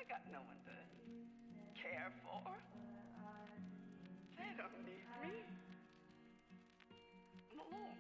They got no one to care for. They don't need me. I'm alone.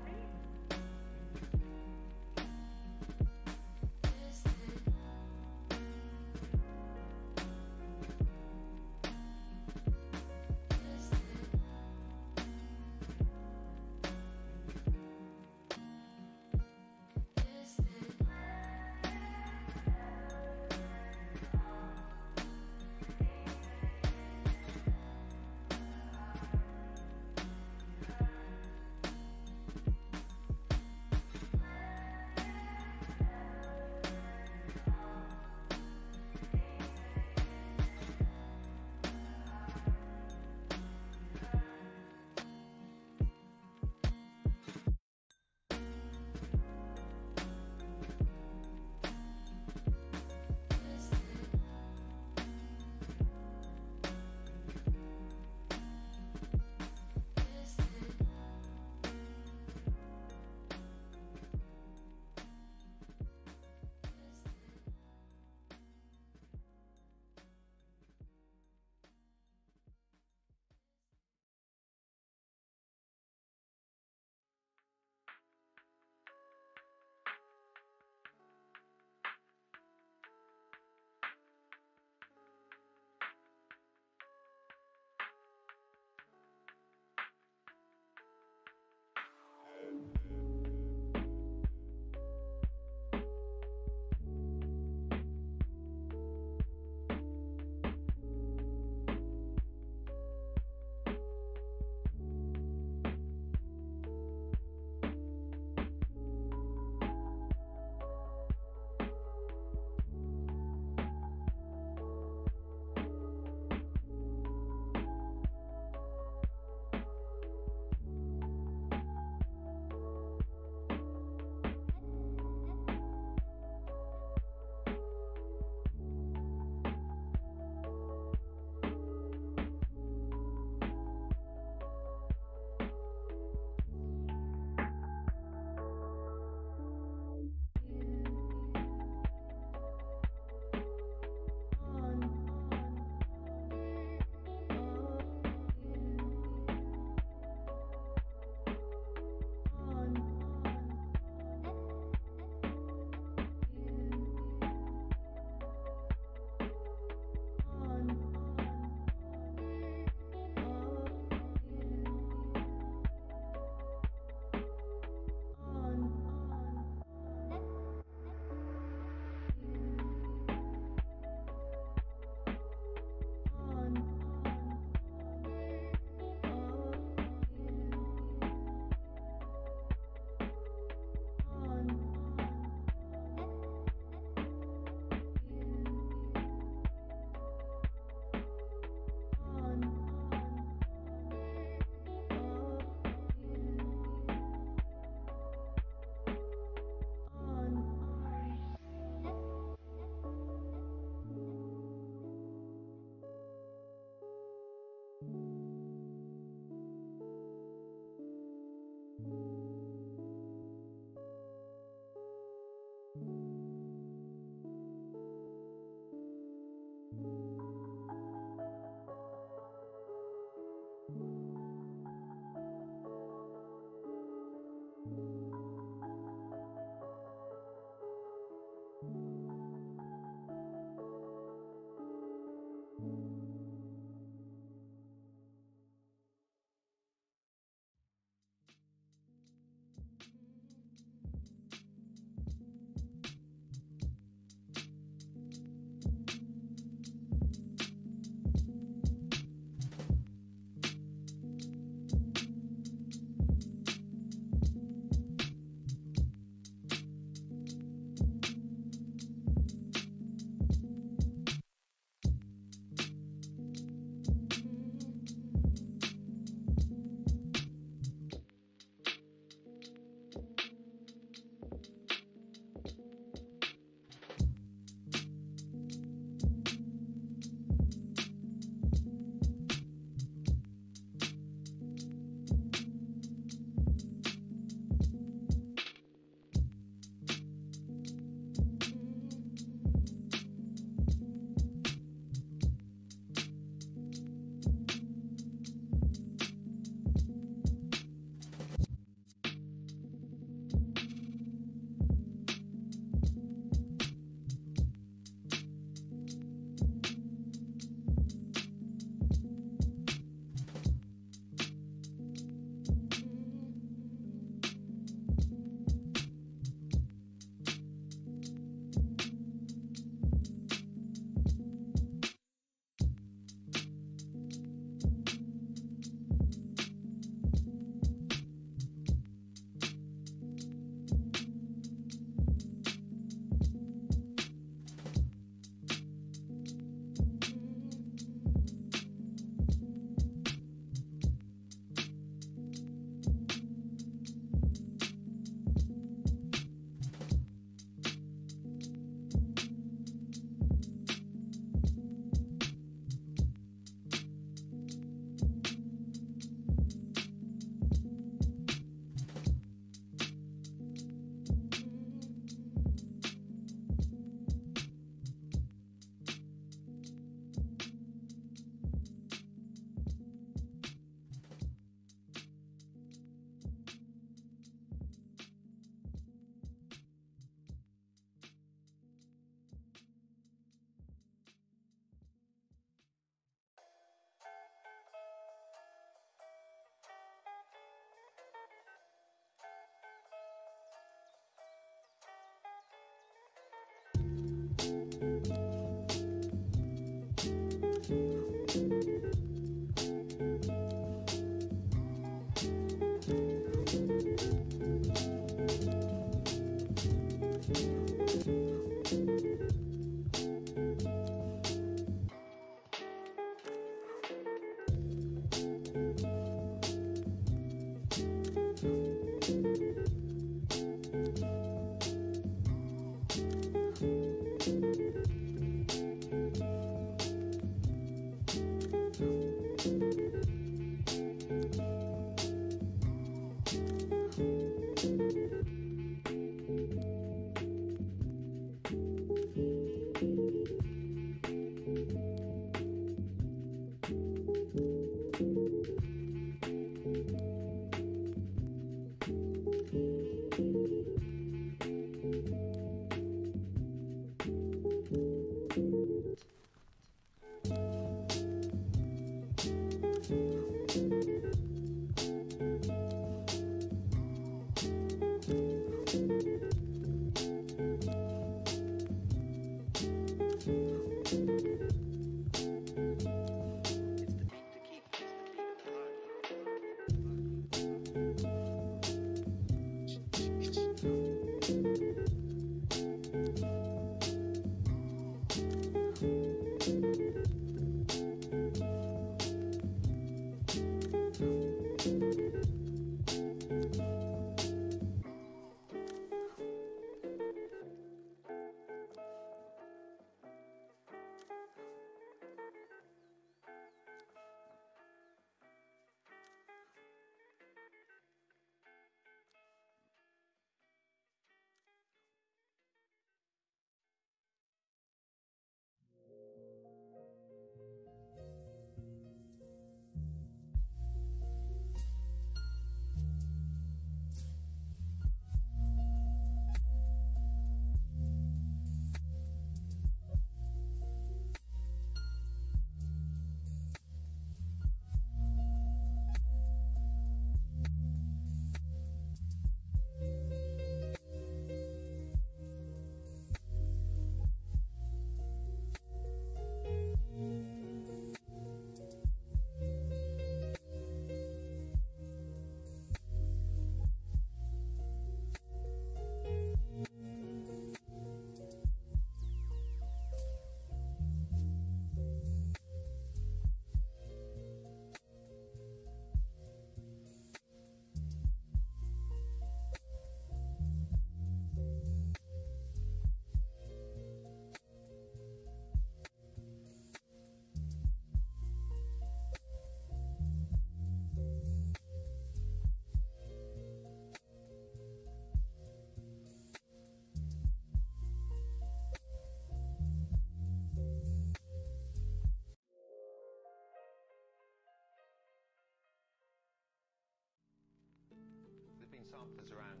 Samplers around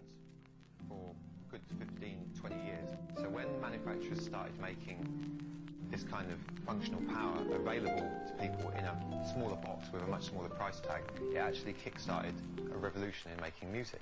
for a good 15, 20 years. So when manufacturers started making this kind of functional power available to people in a smaller box with a much smaller price tag, it actually kick-started a revolution in making music.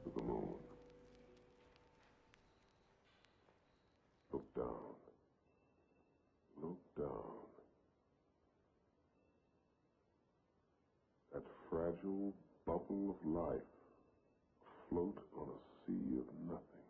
To the moon. Look down. Look down. That fragile bubble of life afloat on a sea of nothing.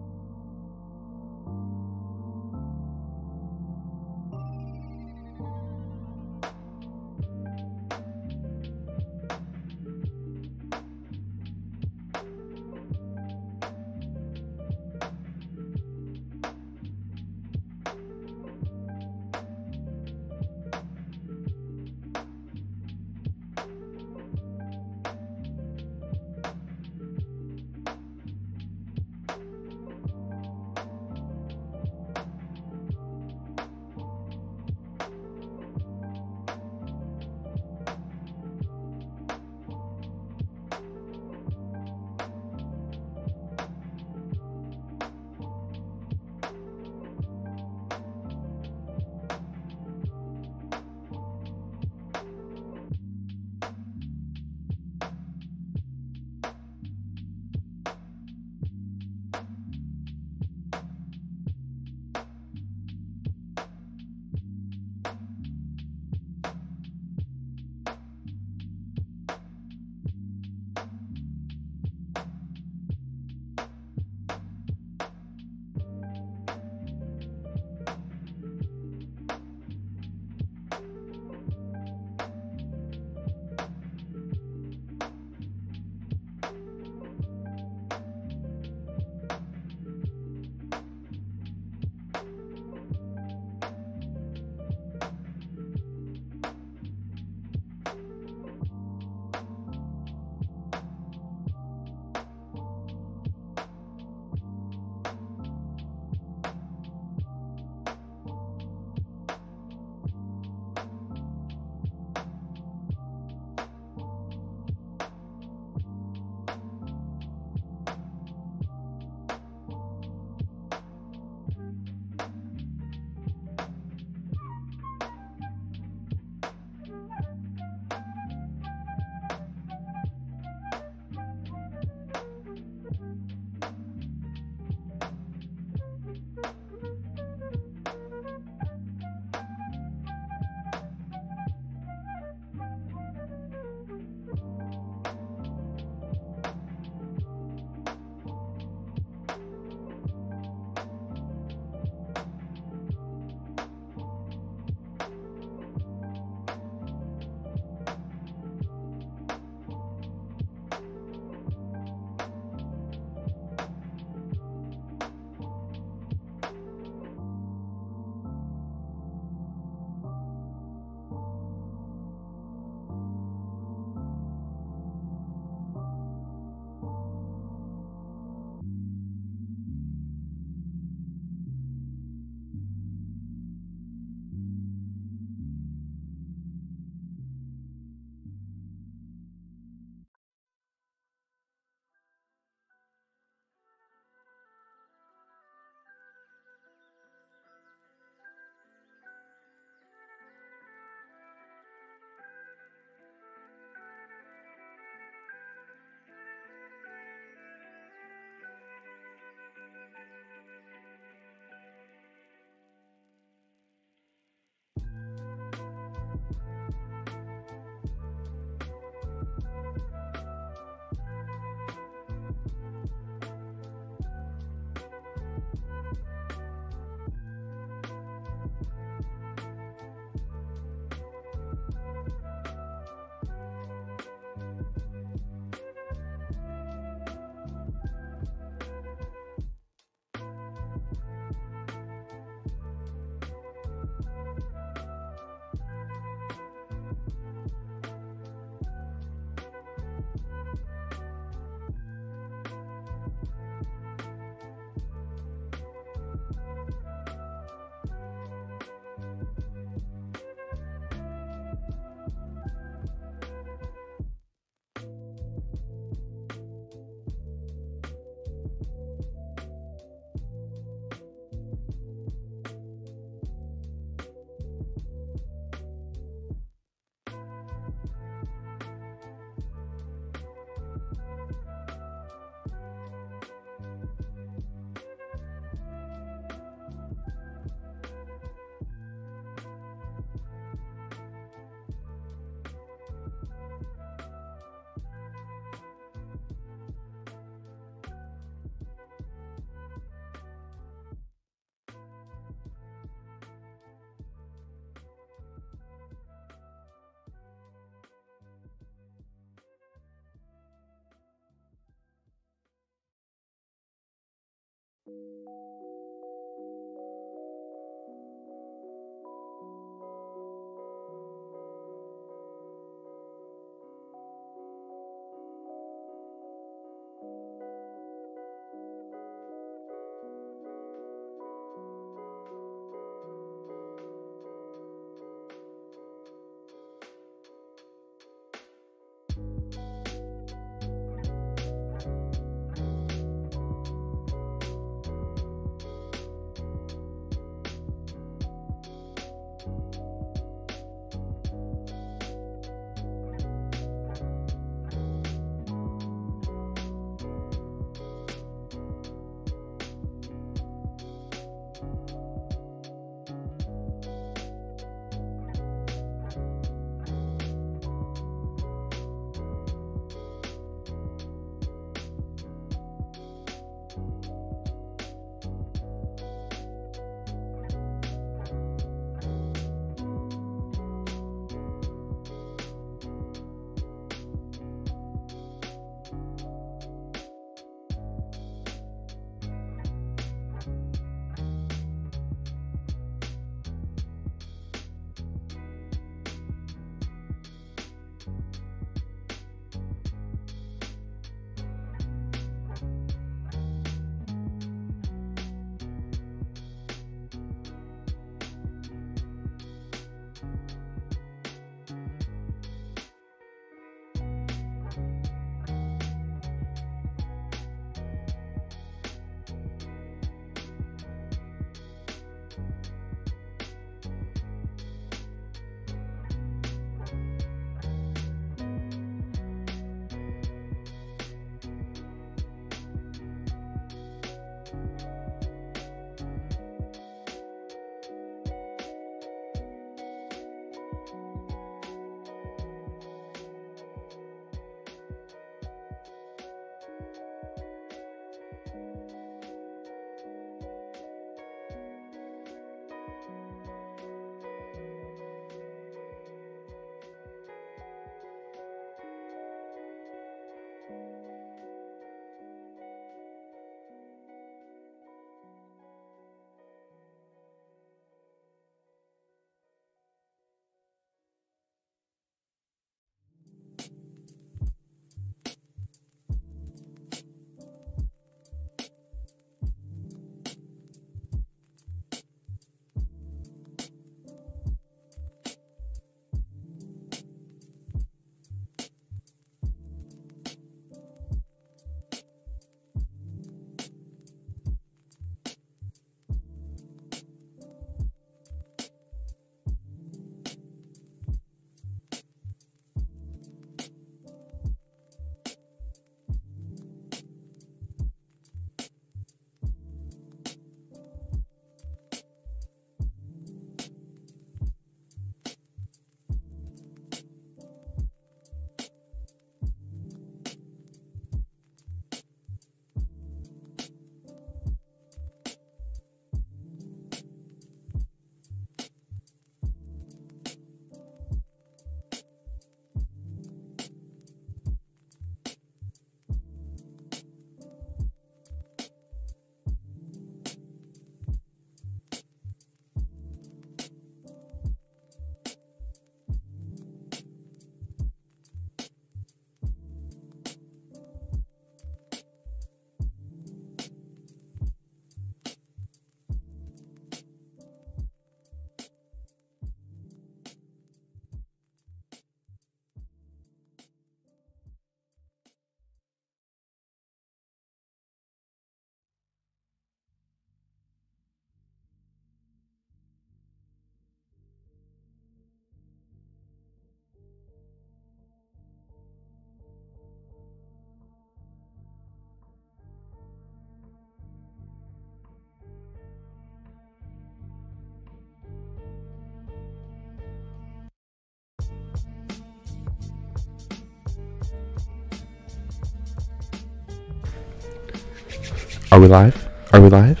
Are we live? Are we live?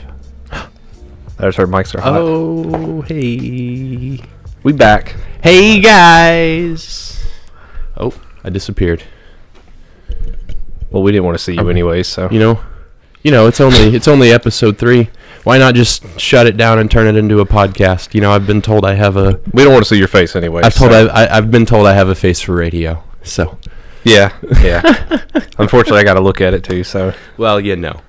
There's our mics are hot. Oh, hey. We back. Hey, guys. Oh, I disappeared. Well, we didn't want to see you anyway, so. You know, You know, it's only episode 3. Why not just shut it down and turn it into a podcast? You know, I've been told I have a. We don't want to see your face anyway. I've been told I have a face for radio. So. Yeah. Unfortunately, I got to look at it too. So. Well, you know.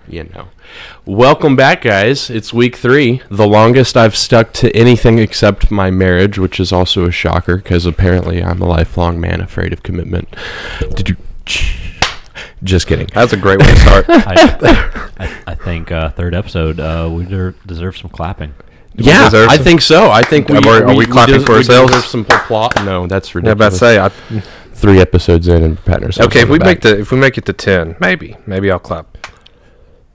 Welcome back, guys. It's week 3, the longest I've stuck to anything except my marriage, which is also a shocker because apparently I'm a lifelong man afraid of commitment. Just kidding. That's a great way to start. I think third episode, we deserve some clapping. Yeah, I think so. I think are we clapping for ourselves? We deserve some plot. No, that's Yeah, ridiculous. about to say 3 episodes in and patting ourselves. Okay, on if we make it to 10, maybe I'll clap.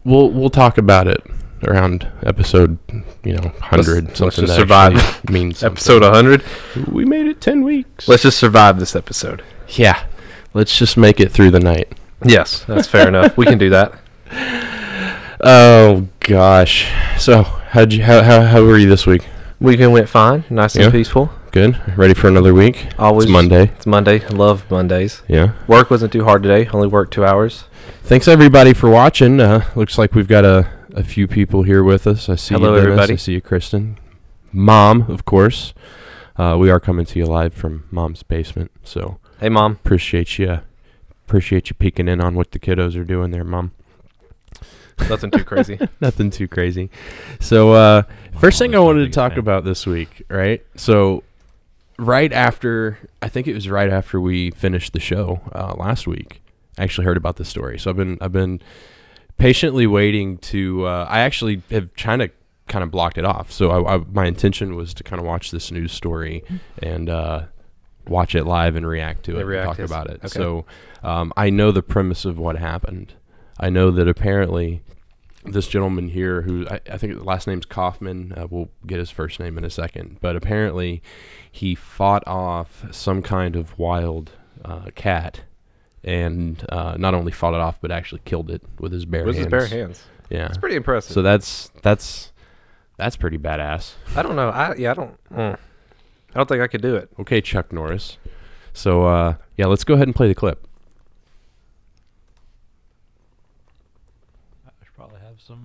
We'll talk about it around episode 100. Let's something just that survive. actually means something. Episode 100. We made it 10 weeks. Let's just survive this episode. Yeah, let's just make it through the night. Yes, that's fair enough. We can do that. Oh gosh. So how were you this week? Weekend went fine, nice and peaceful. Good. Ready for another week? Always. It's Monday. It's Monday. I love Mondays. Yeah. Work wasn't too hard today. Only worked 2 hours. Thanks everybody for watching. Looks like we've got a few people here with us. I see Hello, you, Dennis. everybody. I see you, Kristen. Mom, of course. We are coming to you live from Mom's basement. So Hey, Mom. appreciate you peeking in on what the kiddos are doing there, Mom. Nothing too crazy. Nothing too crazy. So first thing I that's wanted the to biggest talk thing. about this week, right? So I think it was right after we finished the show last week, I actually heard about this story. So I've been patiently waiting to. I actually have kind of blocked it off. So my intention was to kind of watch this news story and watch it live and react to it, and talk about it. Okay. So I know the premise of what happened. I know that apparently this gentleman here, who I think the last name's Kaufman, we'll get his first name in a second, but apparently he fought off some kind of wild cat, and not only fought it off, but actually killed it with his bare hands. With his bare hands. Yeah, It's pretty impressive. so that's pretty badass. I don't know. I don't think I could do it. Okay, Chuck Norris. So yeah, let's go ahead and play the clip. I should probably have some.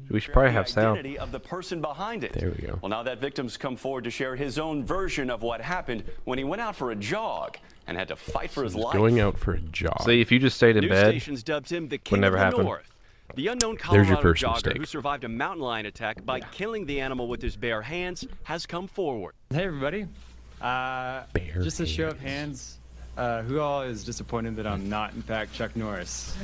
We should probably have sound. Identity of the person behind it. There we go. Well, now that victim's come forward to share his own version of what happened when he went out for a jog and had to fight for his life. Going out for a jog. See, if you just stayed in News bed, stations dubbed him the King never of the happen. North. The unknown There's your Colorado first jogger mistake. who survived a mountain lion attack by killing the animal with his bare hands has come forward. Hey everybody, Bare just a show of hands, who all is disappointed that I'm not in fact Chuck Norris?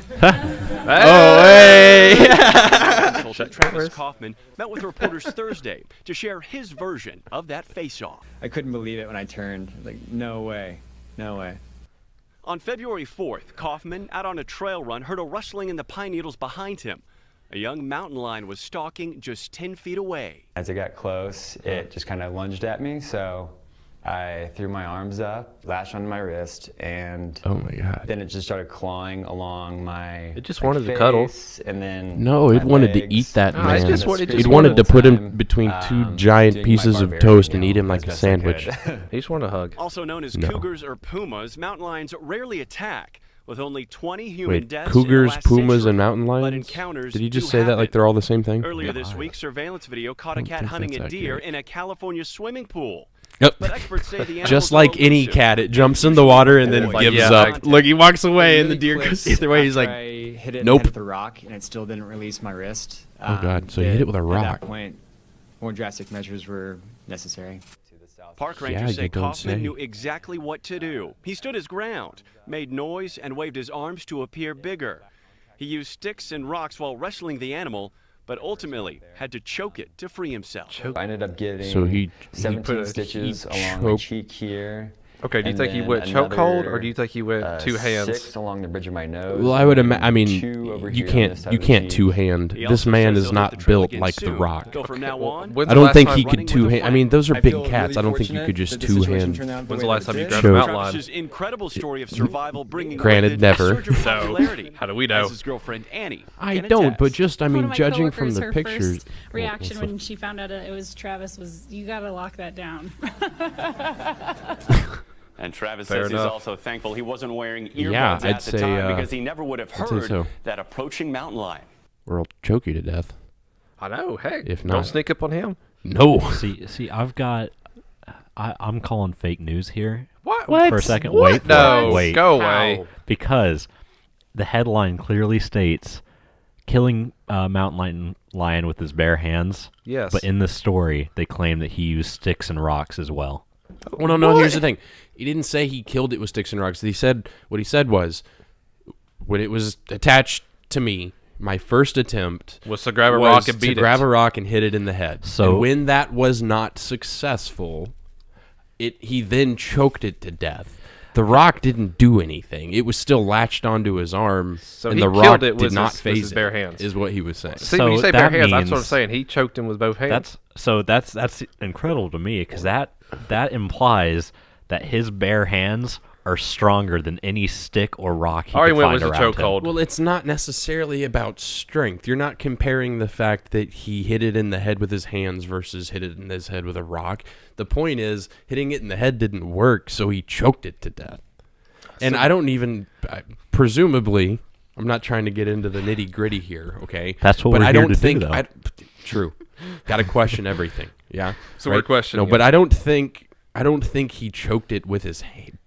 Travis Kaufman met with reporters Thursday to share his version of that face-off. I couldn't believe it when I turned, like no way. On February 4th, Kaufman, out on a trail run, heard a rustling in the pine needles behind him. A young mountain lion was stalking just 10 feet away. As it got close, it just kind of lunged at me, so I threw my arms up, lashed onto my wrist, and Oh my god. then it just started clawing along my It just wanted to cuddle. face, and then No, my it wanted to legs. eat that No, it man. just It wanted to put him between two giant doing my pieces of barbarian, toast and you eat him know, like as a best I sandwich. could. he just wanted a hug. Also known as No. cougars or pumas, mountain lions rarely attack, with only 20 human Wait, deaths in the cougars, last pumas, century. and mountain But lions? encounters Did you just do say that like happen. they're all the same thing? Earlier this week, surveillance video caught a don't cat think hunting that's a deer accurate. in a California swimming pool. Yep. But experts say the Just animals are like any elusive. cat, it jumps in the water and then Like, gives yeah, up. like- Look, he walks away and the Really deer clicks goes either way. He's after like, I hit it nope. with the rock, and it still didn't release my wrist. Oh, God, so you hit it with a At rock. that point, more drastic measures were necessary. Park Yeah, rangers you say don't Kaufman say. knew exactly what to do. He stood his ground, made noise, and waved his arms to appear bigger. He used sticks and rocks while wrestling the animal, but ultimately had to choke it to free himself. I ended up getting So he 17 stitches along my choked- cheek here. Okay, do you and think he then went chokehold, or another, do you think he went two hands? 6 along the bridge of my nose. well, I would and imagine. I mean, 2 over you here on this side can't of the can't cheek. two hand. He This also man says is he'll hit not the trail built again like the soon. Rock. So from now on, When's I the don't last think time- he could two hand. I mean, those are I big feel cats. really I don't think you fortunate could just that the two situation hand. turned out the When's way the last that time it you did. grabbed a Choke. mountain lion? Travis's incredible story of survival bringing Granted, with it never. a surge of popularity. How do we know? As his girlfriend Annie I can don't, but attest. just I One mean, of my judging from coworkers, the her pictures. first reaction when she found out it was Travis was, "You gotta lock that down." And Travis Fair says enough. he's also thankful he wasn't wearing earbuds Yeah, at I'd the say, time because he never would have I'd say heard so. that approaching mountain lion. or I'll choke you to death. I know. Hey, If don't not- sneak up on him. No. See, I'm calling fake news here. What? For a second, What? wait for No, it. Wait. go away. How? Because the headline clearly states killing mountain lion with his bare hands. Yes. But in the story, they claim that he used sticks and rocks as well. Well, no. Here's the thing. He didn't say he killed it with sticks and rocks. What he said was, when it was attached to me, my first attempt was to grab a was rock and beat to it. grab a rock and hit it in the head. So- And when that was not successful, he then choked it to death. The rock didn't do anything. It was still latched onto his arm, So and he the killed rock it did with not his phase bare it, hands. is what he was saying. See, when you say that bare hands, that's what I'm means- saying. He choked him with both hands. That's incredible to me because that implies that his bare hands are stronger than any stick or rock he Already could went find with the around him. chokehold. Well, it's not necessarily about strength. You're not comparing the fact that he hit it in the head with his hands versus hit it in his head with a rock. The point is, hitting it in the head didn't work, so he choked it to death. And I don't even, presumably, I'm not trying to get into the nitty gritty here, okay? That's what but we're I here don't to do, think, though. True. Got to question everything. Yeah. So we're questioning No, but it. I don't think he choked it with his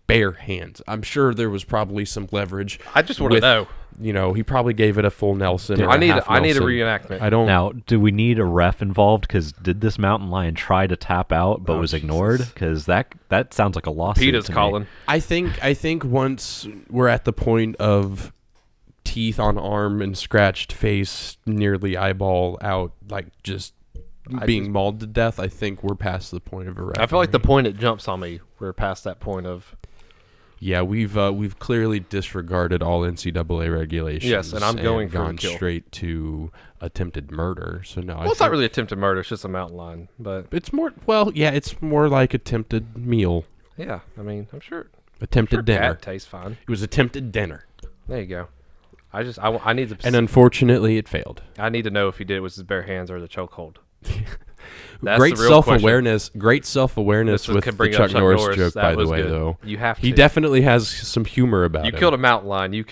bare hands. I'm sure there was probably some leverage. I just want to with- know. You know, he probably gave it a full Nelson. Or I need a half Nelson. reenactment. I don't. Now, do we need a ref involved? Because did this mountain lion try to tap out but was ignored? Because that sounds like a lawsuit. Peter's to me. calling. I think once we're at the point of teeth on arm and scratched face, nearly eyeball out, like just being mauled to death, I think we're past the point of a ref. I feel like the point it jumps on me, we're past that point of. Yeah, we've clearly disregarded all NCAA regulations. Yes, and I'm going for the gone kill. straight to attempted murder. So no, Well, it's not really attempted murder; it's just a mountain lion. But It's more. Well, yeah, it's more like attempted meal, yeah, I mean, I'm sure. attempted dinner. Cat tastes fine. It was attempted dinner, There you go. I need to. and unfortunately, it failed. I need to know if he did it with his bare hands or the chokehold. That's Great the real self-awareness. Great self-awareness This was- with could the bring up Chuck Chuck Norris Norris. joke, That by the was way. good. Though You have he to. definitely has some humor about You it. killed a mountain lion. You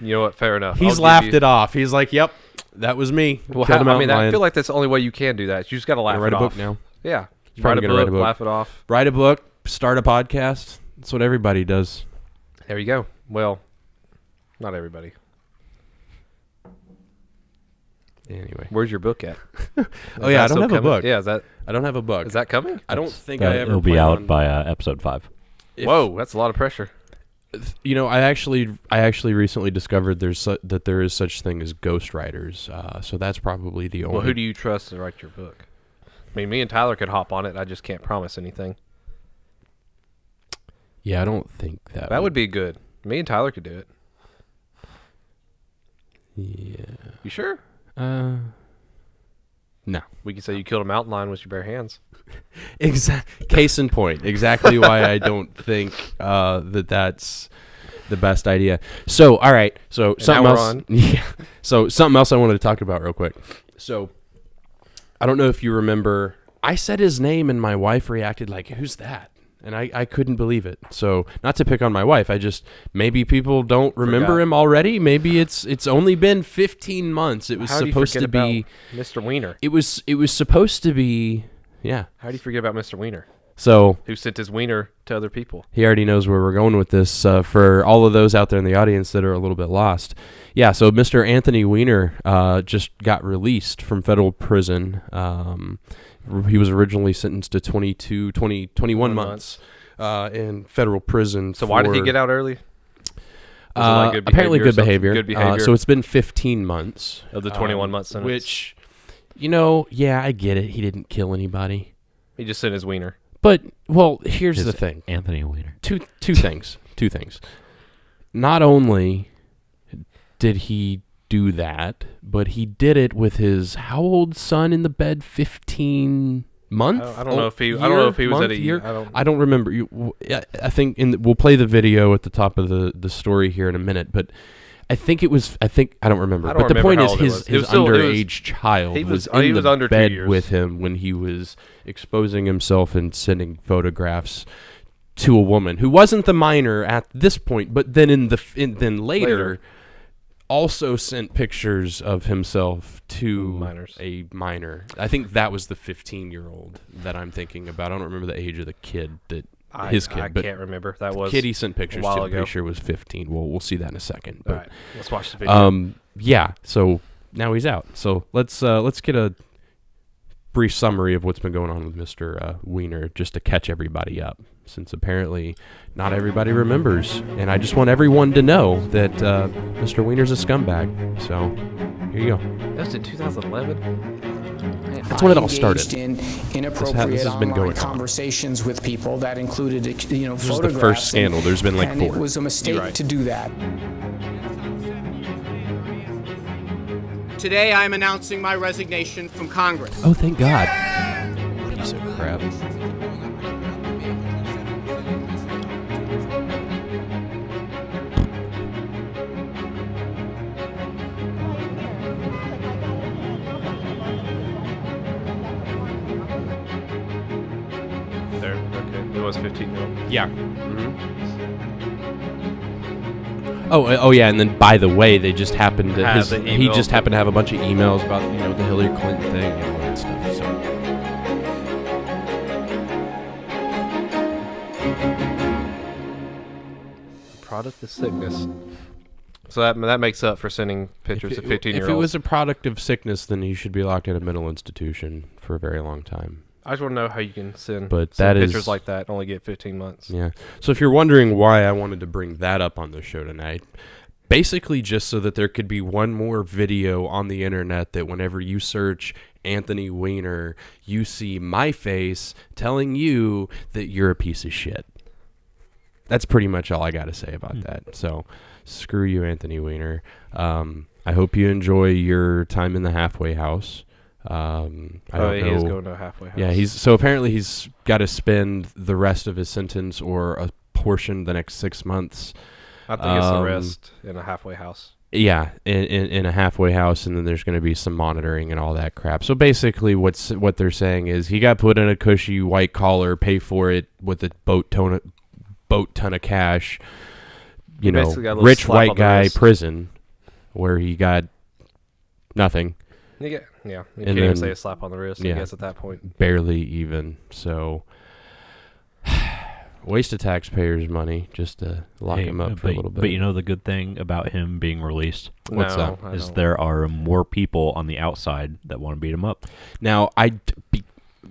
know what? Fair enough. He's laughed it off. He's like, "Yep, that was me." Well, Killed a I mountain mean, I lion. feel like that's the only way you can do that. You just got to laugh Gonna write it a book off now. Yeah, He's probably gonna write a book. laugh it off. Write a book, start a podcast. That's what everybody does. There you go. Well, not everybody. Anyway, Where's your book at? oh yeah, I don't have a book. Yeah, is that book. is that coming? I don't think I ever. It'll be plan out on- by episode 5. Whoa, that's a lot of pressure. You know, I actually recently discovered that there is such thing as ghostwriters. So that's probably the only. Well, who do you trust to write your book? I mean, me and Tyler could hop on it. I just can't promise anything. Yeah, I don't think that. That would be good. Me and Tyler could do it. Yeah. You sure? No. We could say you killed a mountain lion with your bare hands. Case in point. Exactly why I don't think that's the best idea. So, all right. So something now we're else. on. Yeah. So something else I wanted to talk about real quick. So I don't know if you remember. I said his name and my wife reacted like, "Who's that?" And I couldn't believe it. So not to pick on my wife, maybe people don't remember Forgot. him already. Maybe it's only been 15 months. It was How do you supposed forget to be about Mr. Wiener. It was supposed to be. Yeah. How do you forget about Mr. Wiener? So Who sent his wiener to other people? he already knows where we're going with this. For all of those out there in the audience that are a little bit lost. Yeah, so Mr. Anthony Weiner just got released from federal prison. He was originally sentenced to 21 months in federal prison. So why did he get out early? Was it like good apparently behavior or good something? behavior. Good behavior. So it's been 15 months. Of the 21-month sentence. Which, yeah, I get it. He didn't kill anybody. He just sent his wiener. But, well, here's His the thing. Anthony Weiner. Two things. Two things. Not only did he do that, but he did it with his how old son in the bed? 15 months. I don't know if he was at a year. I don't. I don't remember. I think we'll play the video at the top of the story here in a minute, but I think it was. I don't remember. I don't But the remember point how is, old it was. his It was still- it was- underage child he was was- he in was the under 2 bed years. with him when he was exposing himself and sending photographs to a woman who wasn't the minor at this point, but then then later. also sent pictures of himself to Minors. a minor. I think that was the 15-year-old that I'm thinking about. I don't remember the age of the kid that his kid. I but can't remember. That was kid he sent pictures a to. while I'm pretty ago. sure was 15. We'll see that in a second. All But right, let's watch the video. yeah. So now he's out. So let's get a brief summary of what's been going on with Mr. Wiener, just to catch everybody up, since apparently not everybody remembers, and I just want everyone to know that Mr. Wiener's a scumbag. So here you go. That was in 2011. That's when it all started. Engaged in This inappropriate has been online going on. conversations with people that included, This is the photographs. first scandal. There's been like and 4. it was a mistake Right. to do that. Today I am announcing my resignation from Congress. Oh, thank God. Piece of crap. There. Okay. It was 15 mil. Yeah. Oh, yeah, and then by the way, they just happened to Have the he email. just happened to have a bunch of emails about the Hillary Clinton thing and all that stuff. So Product of sickness. So that makes up for sending pictures of 15-year-olds. if it was a product of sickness, then he should be locked in a mental institution for a very long time. I just want to know how you can send, But send that pictures is- like that and only get 15 months. Yeah. So if you're wondering why I wanted to bring that up on the show tonight, basically just so that there could be one more video on the internet that whenever you search Anthony Weiner, you see my face telling you that you're a piece of shit. That's pretty much all I got to say about that. So screw you, Anthony Weiner. I hope you enjoy your time in the halfway house. I don't he know. is going to a halfway house. Yeah, apparently he's got to spend the rest of his sentence or a portion the next 6 months. I think it's the rest in a halfway house. Yeah, in a halfway house, and then there's going to be some monitoring and all that crap. So basically, what they're saying is he got put in a cushy white collar, pay for it with a boat ton of cash. Basically got a little Rich slap on white the guy wrist. prison, where he got nothing. You And can't even then- say a slap on the wrist, I guess, at that point. Barely even. So, waste of taxpayers' money just to lock him up for a little bit. But you know the good thing about him being released? What's that? I Is don't. there are more people on the outside that want to beat him up. Now, I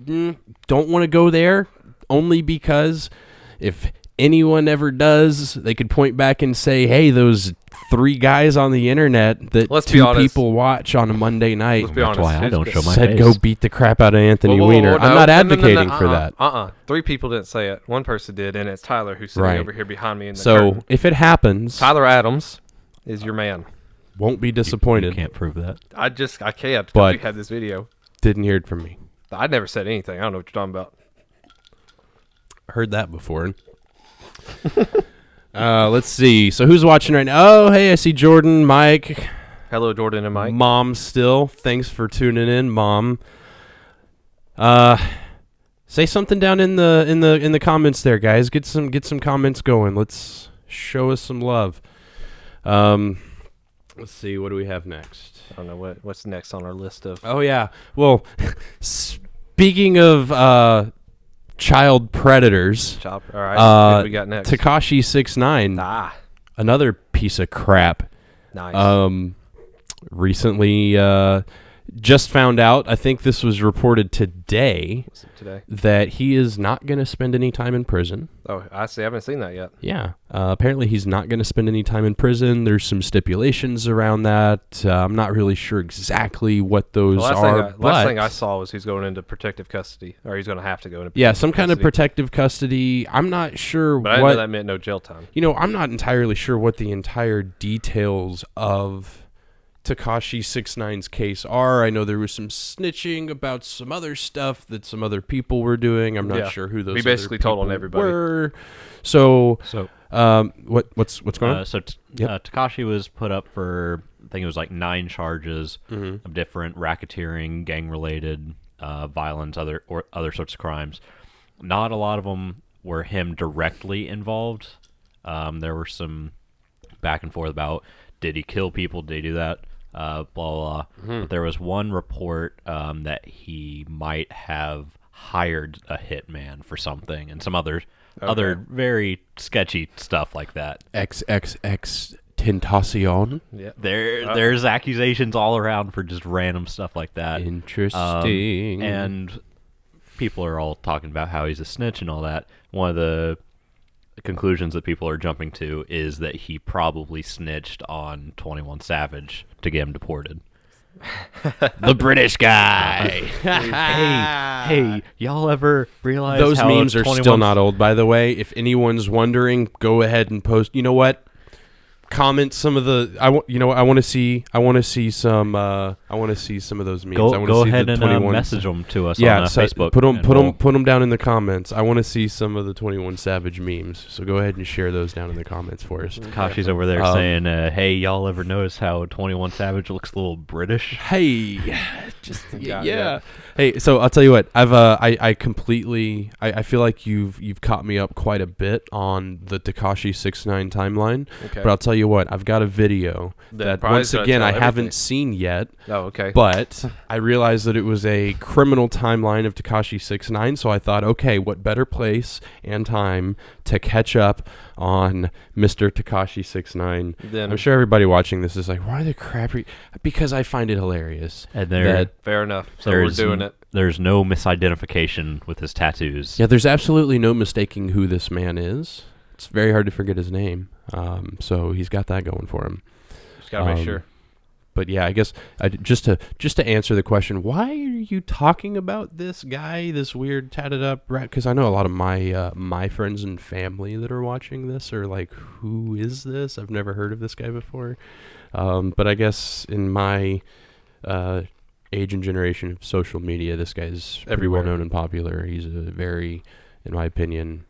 don't want to go there, only because if anyone ever does, they could point back and say, hey, those 3 guys on the internet that Let's be 2 honest. people watch on a Monday night Let's be honest. why I don't show my said face. go beat the crap out of Anthony Whoa, Weiner. no, I'm not no, advocating for that. 3 people didn't say it. One person did, and it's Tyler who's sitting Right. over here behind me in the So curtain. if it happens, Tyler Adams is your man. won't be disappointed. You can't prove that. I can't because But- we had this video. Didn't hear it from me. I never said anything. I don't know what you're talking about. Heard that before. Let's see. So who's watching right now? Oh, hey, I see Jordan, Mike. Hello, Jordan and Mike. Mom still. Thanks for tuning in, Mom. Say something down in the comments there, guys. Get some comments going. Let's show us some love. Let's see. What do we have next? I don't know what's next on our list of. Oh yeah. Well, speaking of child predators, All right. What do we got next? Tekashi 6ix9ine, another piece of crap. Nice. Recently, just found out. I think this was reported today. That he is not going to spend any time in prison. Oh, I see. I haven't seen that yet. Yeah. Apparently, he's not going to spend any time in prison. There's some stipulations around that. I'm not really sure exactly what those The are. last thing I saw was he's going into protective custody, or he's going to have to go into. Yeah, protective some kind of custody. protective custody. I'm not sure But I what didn't know that meant no jail time. I'm not entirely sure what the entire details of Tekashi 6ix9ine's case are. I know there was some snitching about some other stuff that some other people were doing. I'm not Yeah. sure who those He basically other told on people everybody. were. So, what's going on? Tekashi was put up for, I think it was like 9 charges Mhm. of different racketeering, gang-related violence, other sorts of crimes. Not a lot of them were him directly involved. There were some back and forth about did he kill people? Did he do that? Blah, blah, blah. But there was one report that he might have hired a hitman for something and some other very sketchy stuff like that. XXX Tentacion. Yeah. There's accusations all around for just random stuff like that. Interesting. And people are all talking about how he's a snitch and all that. One of the conclusions that people are jumping to is that he probably snitched on 21 Savage to get him deported. The British guy. hey, y'all ever realize those how memes are 21 still not old, by the way? If anyone's wondering, go ahead and post. You know what? Comment some of the. I want to see some of those memes. I want to go see ahead the and 21 message them to us yeah, on so Facebook. Put them down in the comments. I want to see some of the 21 Savage memes. So go ahead and share those down in the comments for us. Takashi's over there saying, "Hey, y'all ever notice how 21 Savage looks a little British?" Hey, just yeah. Hey, so I'll tell you what. I completely. I feel like you've caught me up quite a bit on the Tekashi 6ix9ine timeline. Okay. But I'll tell you what. I've got a video that once again I haven't seen yet. Oh, okay. But I realized that it was a criminal timeline of Tekashi 6ix9ine, so I thought, okay, what better place and time to catch up on Mr. Tekashi 6ix9ine? I'm sure everybody watching this is like, why the crap? Because I find it hilarious. And fair enough. So we're doing it. There's no misidentification with his tattoos. Yeah, there's absolutely no mistaking who this man is. It's very hard to forget his name. So he's got that going for him. Just gotta make sure. But yeah, I guess just to answer the question, why are you talking about this guy, this weird tatted up rat? Because I know a lot of my friends and family that are watching this are like, who is this? I've never heard of this guy before. But I guess in my age and generation of social media, this guy's pretty well known and popular. He's a very, in my opinion,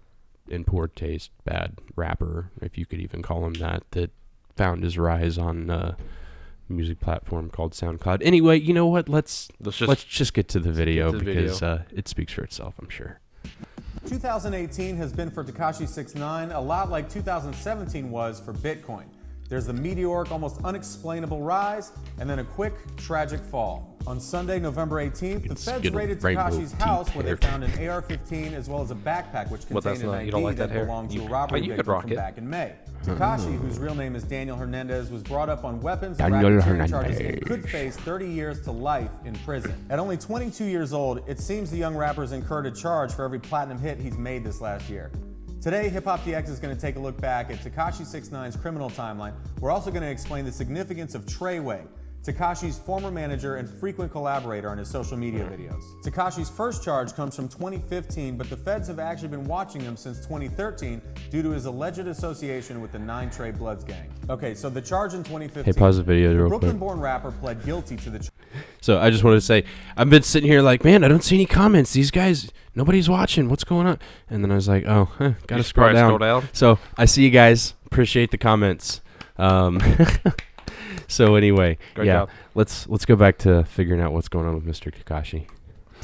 in poor taste, bad rapper, if you could even call him that found his rise on a music platform called SoundCloud. Anyway, you know what? Let's just get to the video because it speaks for itself, I'm sure. 2018 has been for Tekashi 6ix9ine a lot like 2017 was for Bitcoin. There's the meteoric, almost unexplainable rise, and then a quick, tragic fall. On Sunday, November 18th, the feds raided Tekashi's house where they found an AR-15 as well as a backpack which contained an ID that belonged to a robbery victim from back in May. Tekashi, whose real name is Daniel Hernandez, was brought up on weapons and racketeering charges and could face 30 years to life in prison. At only 22 years old, it seems the young rapper's incurred a charge for every platinum hit he's made this last year. Today, Hip Hop DX is going to take a look back at Tekashi 6ix9ine's criminal timeline. We're also going to explain the significance of Treyway, Tekashi's former manager and frequent collaborator on his social media videos. Tekashi's first charge comes from 2015, but the feds have actually been watching him since 2013 due to his alleged association with the 9 Trey Bloods gang. Okay, so the charge in 2015. Hey, pause the video real quick. Brooklyn-born rapper pled guilty to the. So I just wanted to say, I've been sitting here like, man, I don't see any comments. These guys, nobody's watching. What's going on? And then I was like, oh, gotta scroll down. So I see you guys. Appreciate the comments. So anyway, Great job. let's go back to figuring out what's going on with Mr. Tekashi.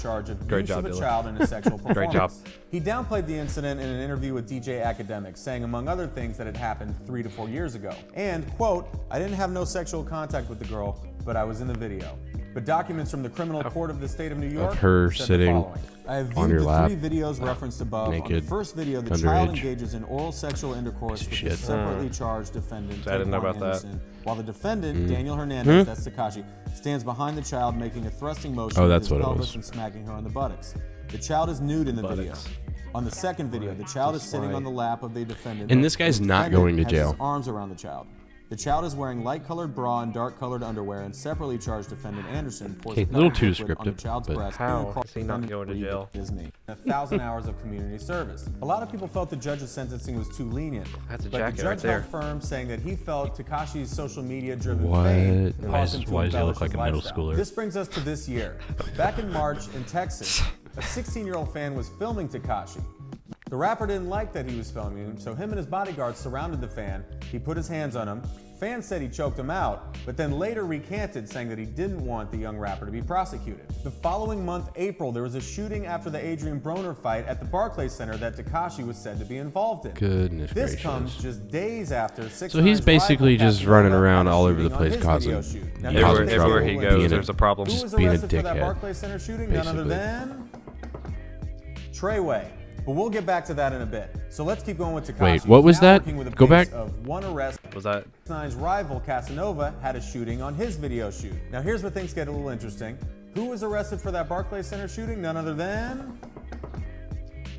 Charge of abuse of a child in a sexual performance. Great job. He downplayed the incident in an interview with DJ Academic, saying among other things that it happened 3 to 4 years ago. And, quote, I didn't have no sexual contact with the girl, but I was in the video. But documents from the criminal court of the state of New York of her said sitting the following. I have on viewed your the lap, 3 videos referenced above. naked, on the first video, the underage. child engages in oral sexual intercourse with the separately charged defendant, I didn't know about Anderson, that. while the defendant, Daniel Hernandez, that's Tekashi, stands behind the child making a thrusting motion with that's his what it pelvis was. and smacking her on the buttocks. The child is nude in the video. On the second video, the child is sitting on the lap of the defendant. And this guy's the not defendant going to has jail. his arms around the child. The child is wearing light-colored bra and dark-colored underwear, and separately charged defendant Anderson pours Okay, a little too liquid on the descriptive, child's but breast how and across is he not defendant's going to breast jail? with his knee. 1,000 hours of community service. A lot of people felt the judge's sentencing was too lenient. That's a but jacket the judge right there. held firm, saying that he felt Tekashi's social media-driven What? fame Why caused him to does he look embellish like his a middle lifestyle. schooler? This brings us to this year. Back in March in Texas, a 16-year-old fan was filming Tekashi. The rapper didn't like that he was filming him, so him and his bodyguards surrounded the fan. He put his hands on him. Fans said he choked him out, but then later recanted, saying that he didn't want the young rapper to be prosecuted. The following month, April, there was a shooting after the Adrian Broner fight at the Barclays Center that Tekashi was said to be involved in. Goodness This gracious. comes just days after 6ix9ine's So he's basically rival just running Casanova around had a all over the shooting on place his causing, video shoot. Now, causing here's trouble. the he thing. goes, Being there's a problem. Who Just was being a arrested for that dickhead, Barclays Center shooting? None other basically. than Treyway. But we'll get back to that in a bit. So let's keep going with Tekashi. Wait, what was Now that? working with a Go pace back. Of one arrest. Was that? 6ix9ine's rival Casanova had a shooting on his video shoot. Now here's where things get a little interesting. Who was arrested for that Barclays Center shooting? None other than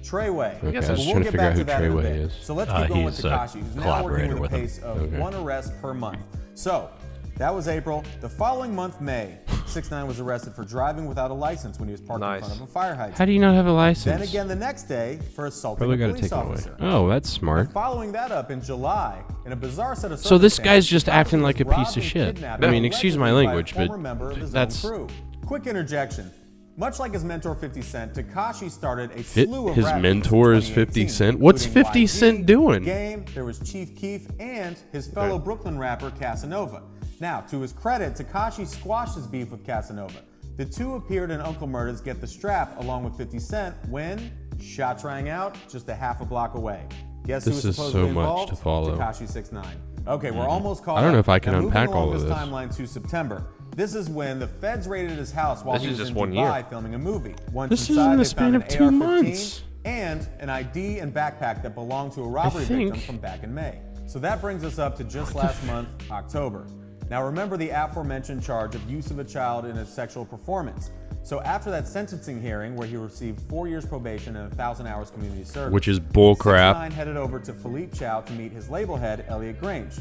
Treyway. Okay, I was But trying we'll to get figure back out to who that in a Treyway bit. is. So let's keep going with He's a Tekashi, who's now collaborator working with a with him. pace of Okay. one arrest per month. So that was April. The following month, May, 6ix9ine was arrested for driving without a license when he was parked in front of a fire hydrant. How do you not have a license? Then again the next day for assaulting Probably a got to police take it away. officer. Oh, that's smart. And following that up in July, in a bizarre set of So this circumstances, guy's just Tekashi acting was like a robbed piece of and shit. kidnapped I mean, excuse my allegedly by a language, but former member of his that's- own crew. Quick interjection. Much like his mentor 50 Cent, Tekashi started a Fit- slew of his rap mentor groups is in 50 2018, Cent? What's including 50 YG, Cent doing? Game, there was Chief Keef, and his fellow Brooklyn rapper Casanova. Now, to his credit, Tekashi squashed his beef with Casanova. The two appeared in Uncle Murda's Get the Strap along with 50 Cent when shots rang out just a half a block away. Guess who This was is so supposedly much involved? to follow. Tekashi 6ix9ine. Okay, we're almost caught I don't know up. if I can Now, moving unpack along all of this this. timeline to September. This is when the feds raided his house while This he is was just in 1 Dubai year. filming a movie. Once This is inside, in the they span found of an 2 AR-15 months. and an ID and backpack that belonged to a robbery victim think- from back in May. So that brings us up to just last month, October. Now remember the aforementioned charge of use of a child in a sexual performance. So after that sentencing hearing where he received 4 years probation and 1,000 hours community service, Which is bullcrap. 6ix9ine headed over to Philippe Chow to meet his label head, Elliot Grange.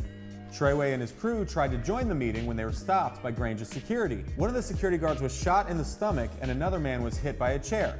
Treyway and his crew tried to join the meeting when they were stopped by Grange's security. One of the security guards was shot in the stomach and another man was hit by a chair.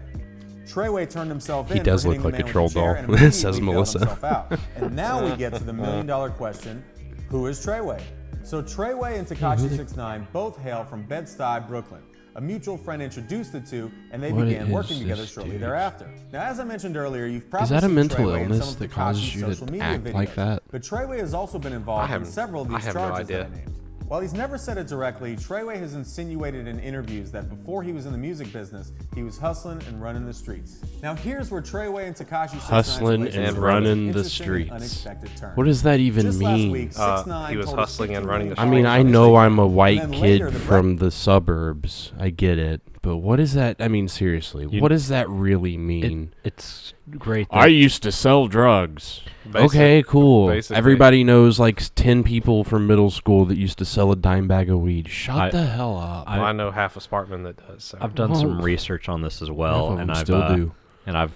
Treyway turned himself in. He does for hitting look the like a man troll with chair doll, and immediately says bailed Melissa. himself out. And now we get to the million-dollar question: who is Treyway? So Treyway and Tekashi 6ix9ine both hail from Bed-Stuy, Brooklyn. A mutual friend introduced the two, and they What began is working together this shortly dude? thereafter. Now, as I mentioned earlier, you've probably Is that a seen mental Treyway in illness some of that Tekashi's causes you social to media act videos. like that? But Treyway has also been involved in several of I these have no charges that I idea. named. While he's never said it directly, Treyway has insinuated in interviews that before he was in the music business, he was hustling and running the streets. Now here's where Treyway and Tekashi 6ix9ine's Hustling relationship and took running an the interesting and streets. unexpected turn. What does that even Just last mean? week, 6ix9ine he was told us hustling and running the I mean, streets. I know I'm a white And then kid later, the from the suburbs. I get it. But what is that? I mean, seriously, what does that really mean? It's great. I used to sell drugs. Okay, cool. basically. Everybody knows like 10 people from middle school that used to sell a dime bag of weed. Shut the hell up. I know half a Sparkman that does. So. I've done some research on this as well, Half of and them I've still do. and I've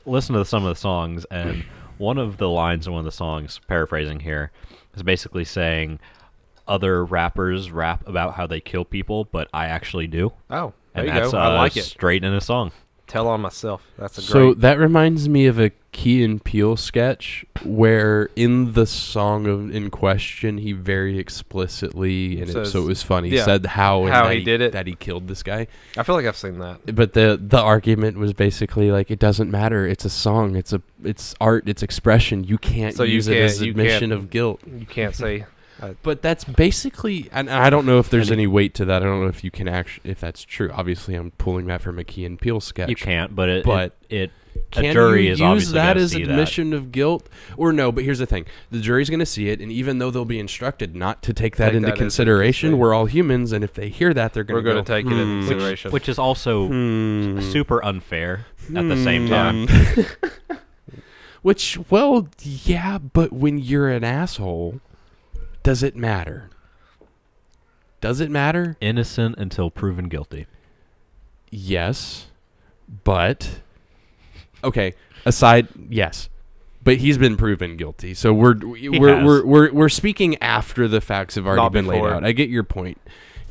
listened to some of the songs, and one of the lines in one of the songs, paraphrasing here, is basically saying other rappers rap about how they kill people, but I actually do. Oh, there and you that's go. I like it. straight in a song. Tell on myself. That's a So great. that reminds me of a Key and Peele sketch where in the song in question he very explicitly so it was funny said how he did it, that he killed this guy. I feel like I've seen that. But the argument was basically like it doesn't matter. It's a song. It's art. It's expression. You can't use it as admission of guilt. You can't say. But that's basically, and I don't know if there's any weight to that. I don't know if you can actually, if that's true. Obviously, I'm pulling that from a Key and Peele sketch. You can't, but a can jury you is use obviously that gonna as see admission of guilt, or no? But here's the thing: the jury's going to see it, and even though they'll be instructed not to take that into consideration, we're all humans, and if they hear that, they're going to take it into consideration, which is also super unfair at the same time. Which, well, yeah, but when you're an asshole, does it matter? Does it matter? Innocent until proven guilty. Yes, but okay. Aside, yes, but he's been proven guilty. So we're speaking after the facts have already been laid out. I get your point.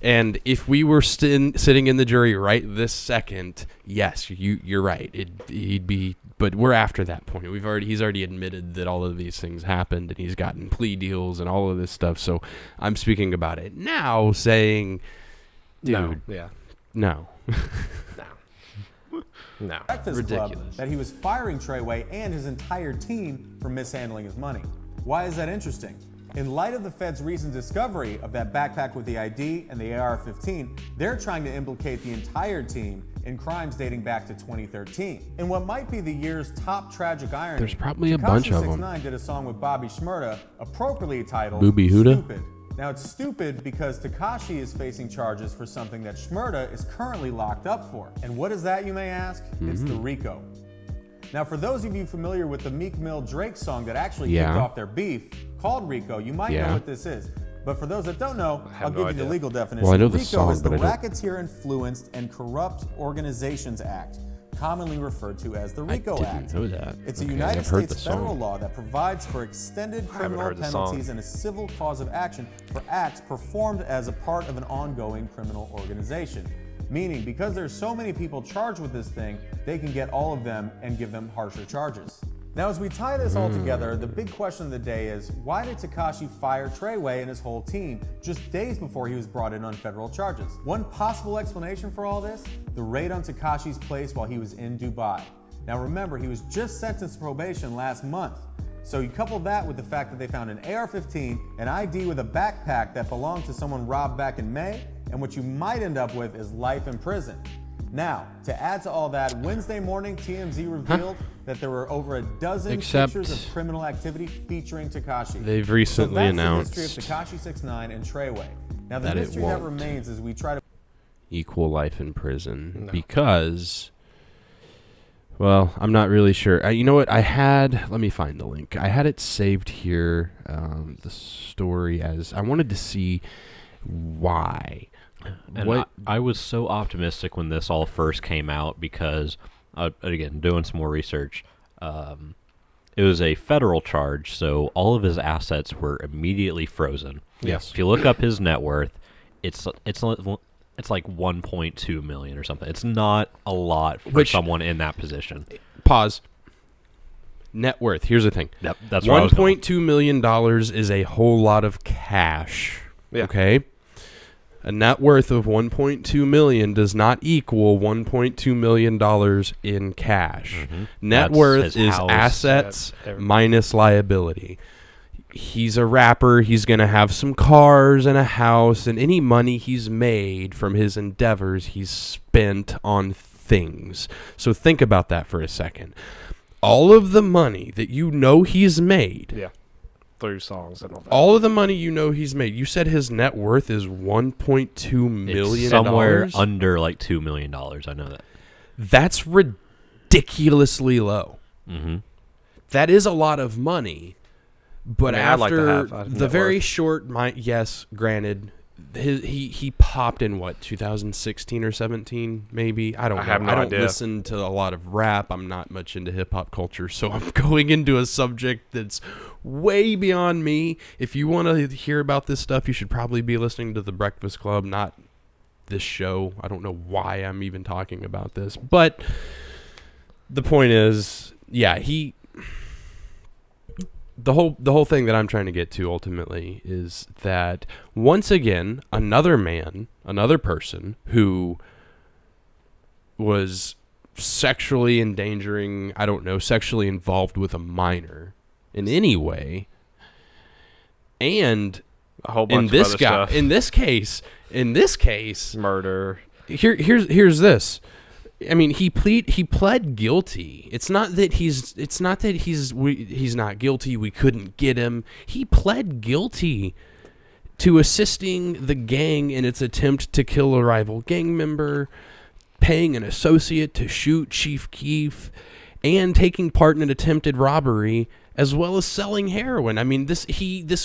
And if we were sitting in the jury right this second, yes, you're right. He'd be. But we're after that point. He's already admitted that all of these things happened, and he's gotten plea deals and all of this stuff. So I'm speaking about it now, saying, dude, no. no. No, Breakfast ridiculous. Club that he was firing Treyway and his entire team for mishandling his money. Why is that interesting? In light of the Fed's recent discovery of that backpack with the ID and the AR-15, they're trying to implicate the entire team in crimes dating back to 2013. In what might be the year's top tragic irony, There's probably a bunch of them. Tekashi 6ix9ine did a song with Bobby Shmurda, appropriately titled Booby Huda? Stupid. Now it's stupid because Tekashi is facing charges for something that Shmurda is currently locked up for. And what is that, you may ask? It's the RICO. Now for those of you familiar with the Meek Mill Drake song that actually kicked off their beef, called RICO, you might know what this is. But for those that don't know, I'll give you the legal definition. Well, I know the RICO song, is the but I don't- Racketeer-Influenced and Corrupt Organizations Act, commonly referred to as the RICO Act. know that. It's a Okay, United I've heard States the song. federal law that provides for extended criminal heard the song. penalties and a civil cause of action for acts performed as a part of an ongoing criminal organization. Meaning, because there's so many people charged with this thing, they can get all of them and give them harsher charges. Now, as we tie this all together, the big question of the day is, why did Tekashi fire Treyway and his whole team just days before he was brought in on federal charges? One possible explanation for all this, the raid on Tekashi's place while he was in Dubai. Now remember, he was just sentenced to probation last month. So you couple that with the fact that they found an AR-15, an ID with a backpack that belonged to someone robbed back in May, and what you might end up with is life in prison. Now, to add to all that, Wednesday morning, TMZ revealed that there were over a dozen Except pictures of criminal activity featuring Tekashi. They've recently so that's announced the history of Tekashi 6ix9ine and Treyway. Now, the that it mystery that won't. remains as we try to Equal life in prison because, well, I'm not really sure. You know what? Let me find the link. I had it saved here, the story, as I wanted to see why. And I was so optimistic when this all first came out because, again, doing some more research, it was a federal charge, so all of his assets were immediately frozen. Yes. If you look up his net worth, it's like 1.2 million or something. It's not a lot for someone in that position. Pause. Net worth. Here's the thing. Yep, that's where I was going. $1.2 million is a whole lot of cash. Yeah. Okay. A net worth of $1.2 million does not equal $1.2 million in cash. Net That's worth his is house, assets everything. minus liability. He's a rapper. He's going to have some cars and a house, and any money he's made from his endeavors, he's spent on things. So think about that for a second. All of the money that you know he's made. Yeah. Through songs and all that. All of the money you know he's made. You said his net worth is $1.2 million. It's somewhere under like $2 million. I know that. That's ridiculously low. Mm-hmm. That is a lot of money. But I mean, I'd like to after have the net very worth. short, yes, granted, he popped in what, 2016 or 17 maybe. I don't know. have no I don't idea. listen to a lot of rap. I'm not much into hip hop culture, so I'm going into a subject that's way beyond me. If you want to hear about this stuff, you should probably be listening to The Breakfast Club, not this show. I don't know why I'm even talking about this, but the point is, yeah, the whole thing that I'm trying to get to ultimately is that once again, another person who was sexually endangering, sexually involved with a minor in any way, and a whole bunch of other stuff. in this case, murder. Here's this. I mean, he pled guilty. It's not that he's not guilty. We couldn't get him. He pled guilty to assisting the gang in its attempt to kill a rival gang member, paying an associate to shoot Chief Keef, and taking part in an attempted robbery, as well as selling heroin. I mean, this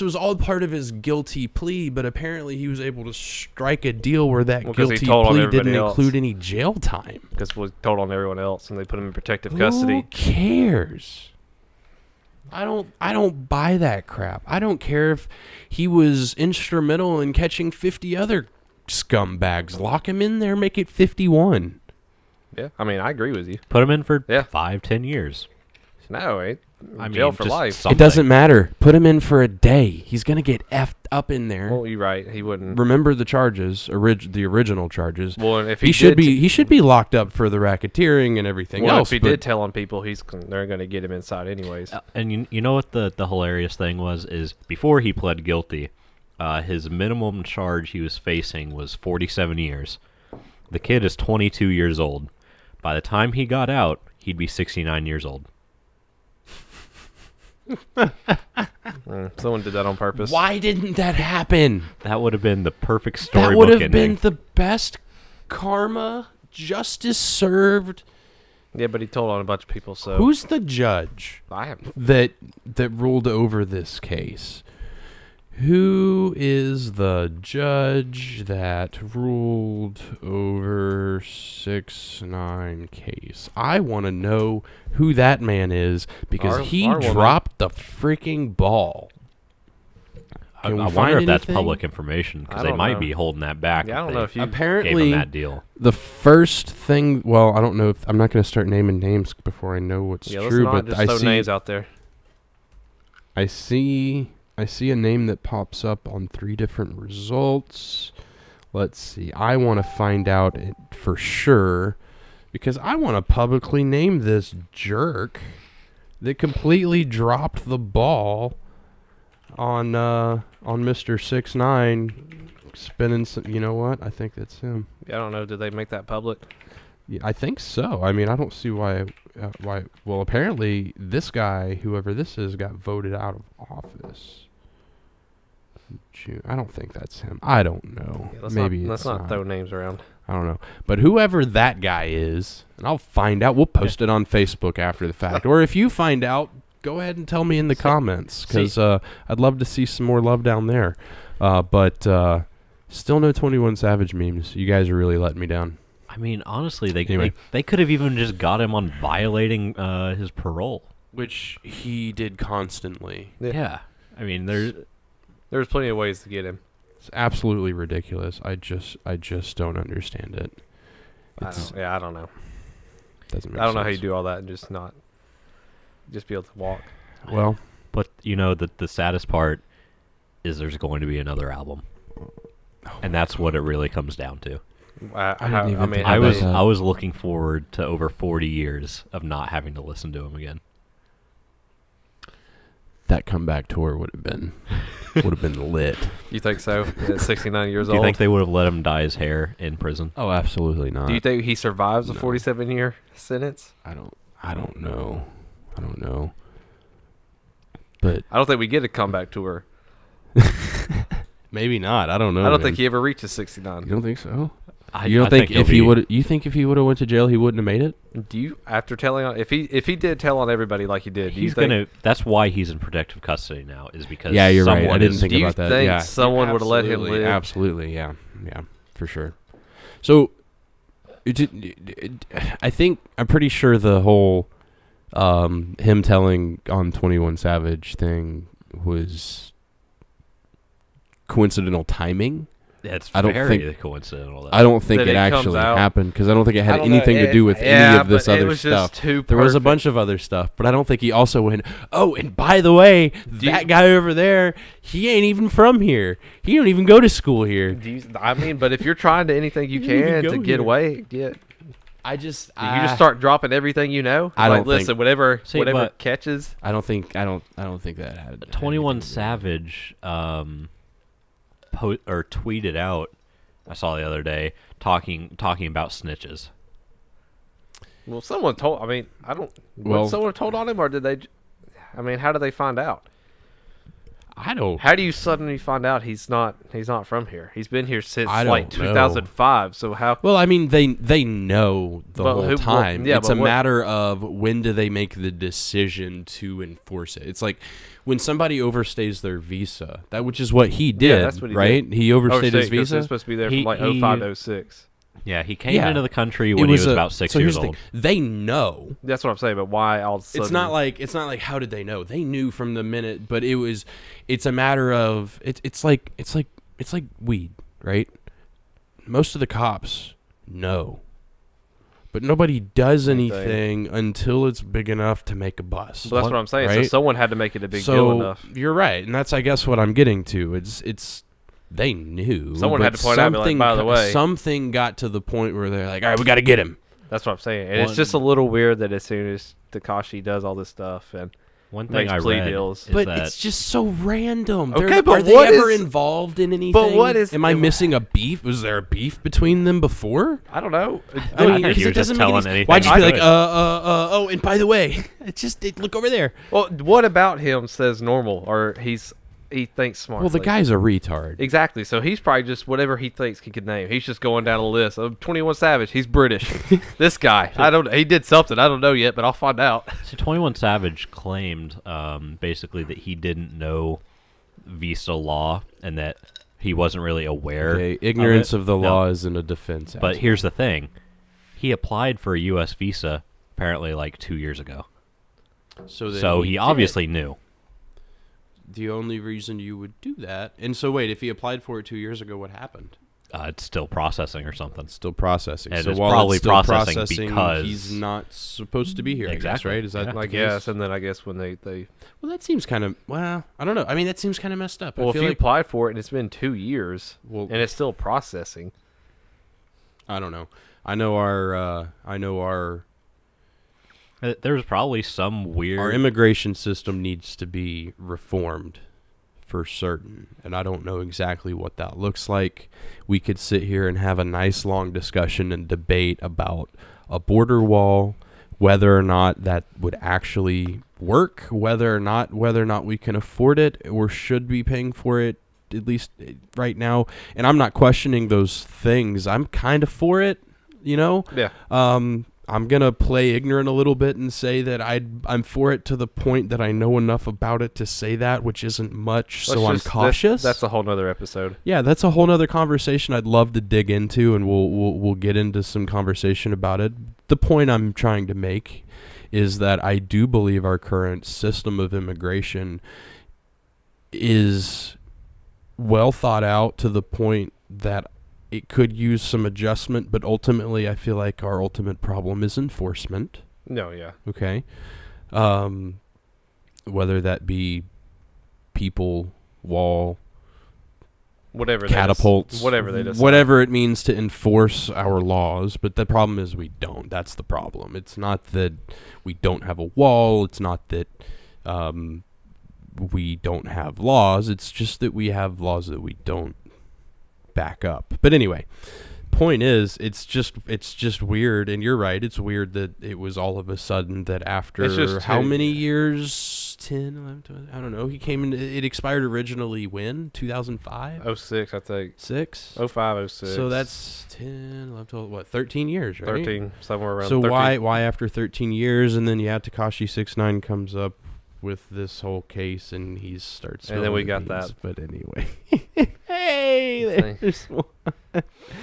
was all part of his guilty plea, but apparently he was able to strike a deal where that guilty plea didn't include any jail time. Because we told on everyone else, and they put him in protective custody. Who cares? I don't buy that crap. I don't care if he was instrumental in catching 50 other scumbags. Lock him in there, make it 51. Yeah, I mean, I agree with you. Put him in for 5-10 years. No, I I jail mean, for just life. something. It doesn't matter. Put him in for a day. He's gonna get effed up in there. Well, you're right. He wouldn't. Remember the charges, the original charges. Well, and if he should be locked up for the racketeering and everything Well, else. if he did tell on people, they're going to get him inside anyways. And you know what the hilarious thing was is before he pled guilty, his minimum charge he was facing was 47 years. The kid is 22 years old. By the time he got out, he'd be 69 years old. Someone did that on purpose. Why didn't that happen? That would have been the perfect storybook That would have ending. been the best karma, justice served. Yeah, but he told on a bunch of people. So Who's the judge that ruled over this case? Who is the judge that ruled over 6-9 case? I want to know who that man is because he our woman. dropped the freaking ball. I Can we wonder find if that's anything? public information because I they don't might know. be holding that back. Yeah, I don't if know they if you gave Apparently, him that deal. the first thing. Well, I don't know if I'm not going to start naming names before I know what's yeah, let's true. not But just I throw see names out there. I see a name that pops up on 3 different results. Let's see. I want to find out it for sure because I want to publicly name this jerk that completely dropped the ball on Mr. 6ix9ine spinning some, you know what? I think that's him. Yeah, I don't know. Did they make that public? Yeah, I think so. I mean, I don't see why. Well, apparently, this guy, whoever this is, got voted out of office. I don't think that's him. I don't know. Yeah, Maybe let's it's not throw names around. I don't know. But whoever that guy is, and I'll find out. We'll post it on Facebook after the fact. Or if you find out, go ahead and tell me in the comments because I'd love to see some more love down there. But still no 21 Savage memes. You guys are really letting me down. I mean, honestly, Anyway. they could have even just got him on violating his parole. Which he did constantly. Yeah. I mean, There's plenty of ways to get him. It's absolutely ridiculous. I just don't understand it. I don't know. Doesn't make I don't know how you sense. do all that and just be able to walk. Well, but you know the saddest part is there's going to be another album, and that's what it really comes down to. I was looking forward to over 40 years of not having to listen to him again. That comeback tour would have been lit. You think so? At 69 years Do you old? think they would have let him dye his hair in prison? Oh, absolutely not. Do you think he survives a 47-year sentence? I don't know. But I don't think we get a comeback tour. maybe not. I don't know. I don't man. think he ever reaches 69. You don't think so? I think think if he would? You think if he would have went to jail, he wouldn't have made it? Do you? After telling on, if he did tell on everybody like he did, do you He's think, gonna. That's why he's in protective custody now. Is because Yeah, you're right. I someone didn't is- think do you about that. think Yeah, someone would have let him absolutely, live? Absolutely, yeah, for sure. So, I think I'm pretty sure the whole him telling on 21 Savage thing was coincidental timing. It's I don't very think coincidental. Though. I don't think That it it comes actually out. happened because I don't think it I had don't know. anything to do with any Yeah, of this but it other was just stuff. too There was a perfect. bunch of other stuff, but I don't think he also went. Oh, and by the way, that guy over there, he ain't even from here. He don't even go to school here. I mean, but if you're trying to anything you He didn't even can to go get here. away, get. I just You just start dropping everything you know. I Like, don't listen. think- Whatever See, whatever but- catches. I don't think that had 21 Savage tweeted out. I saw the other day talking about snitches. Well, someone told. I mean, I don't. Well- Would someone told on him, or did they? I mean, how did they find out? I don't. How do you suddenly find out he's not from here? He's been here since I like don't know. 2005. So how? Well, I mean, they know the But whole who- well, time. yeah, It's but a what- matter of when do they make the decision to enforce it. It's like when somebody overstays their visa, which is what he did, that's what he right? did. He overstayed his 'cause visa. He's supposed to be there He- from like he- 05 to 06. Yeah, he came into the country when It he was a- about 6 so years here's the old. thing. They know. That's what I'm saying. But why all of a sudden? It's not like how did they know? They knew from the minute, but it's a matter of it's like weed, right? Most of the cops know. but nobody does anything until it's big enough to make a bust. Well, that's what I'm saying. Right? So someone had to make it a big deal enough. You're right, and that's I guess what I'm getting to. It's they knew. Someone had but to point out, like, by the way, something got to the point where they're like, all right, we got to get him. That's what I'm saying. And it's just a little weird that as soon as Tekashi does all this stuff and one thing makes I plea read deals, is But that it's just so random. Okay, but are they what ever is- involved in anything? But what is- Am I missing a beef? Was there a beef between them before? I don't know. I mean, think he because was it doesn't just make telling any. anything Why'd you he be like, could. oh, and by the way, look over there. Well, what about him says normal or he thinks smart? Well, the guy's a retard. Exactly. So he's probably just whatever he thinks he could name. He's just going down a list of 21 Savage. He's British. This guy, he did something. I don't know yet, but I'll find out. So 21 Savage claimed basically that he didn't know visa law and that he wasn't really aware. Okay, ignorance of of the No. law isn't a defense. But here's the thing: he applied for a U.S. visa apparently like 2 years ago. So he did. obviously knew. The only reason you would do that, and so wait, if he applied for it 2 years ago, what happened? It's still processing or something. Still processing. And So it's while probably it's still processing because he's not supposed to be here. Exactly. I guess, right? Is that I the guess, case? and then I guess when they Well, that seems kind of. Well, I don't know. I mean, that seems kind of messed up. well, I if feel you like, applied for it and it's been 2 years Well- and it's still processing, I don't know. I know our There's probably some weird. our immigration system needs to be reformed for certain, and I don't know exactly what that looks like. We could sit here and have a nice long discussion and debate about a border wall, whether or not that would actually work, whether or not we can afford it or should be paying for it, at least right now. And I'm not questioning those things. I'm kind of for it, you know? Yeah. I'm going to play ignorant a little bit and say that I'm for it to the point that I know enough about it to say that, which isn't much, so I'm cautious. That's a whole nother episode. Yeah, that's a whole nother conversation I'd love to dig into, and we'll get into some conversation about it. The point I'm trying to make is that I do believe our current system of immigration is well thought out to the point that it could use some adjustment, but ultimately I feel like our ultimate problem is enforcement. No, yeah. Okay. Whether that be people, wall, Whatever catapults, whatever they decide. whatever it means to enforce our laws. But the problem is we don't. That's the problem. It's not that we don't have a wall. It's not that we don't have laws. It's just that we have laws that we don't back up. But anyway, point is, it's just weird. And you're right. It's weird that it was all of a sudden that after how many years? 10, 11, 12, I don't know. He came in. It expired originally when? 2005? 06, I think. 6? 05, 06. So that's 10, 11, 12, what? 13 years, right? 13, somewhere around. So 13. why after 13 years, and then Tekashi 6ix9ine comes up with this whole case, and he starts. And then we spilling got the beans. that. But anyway, hey, there's one.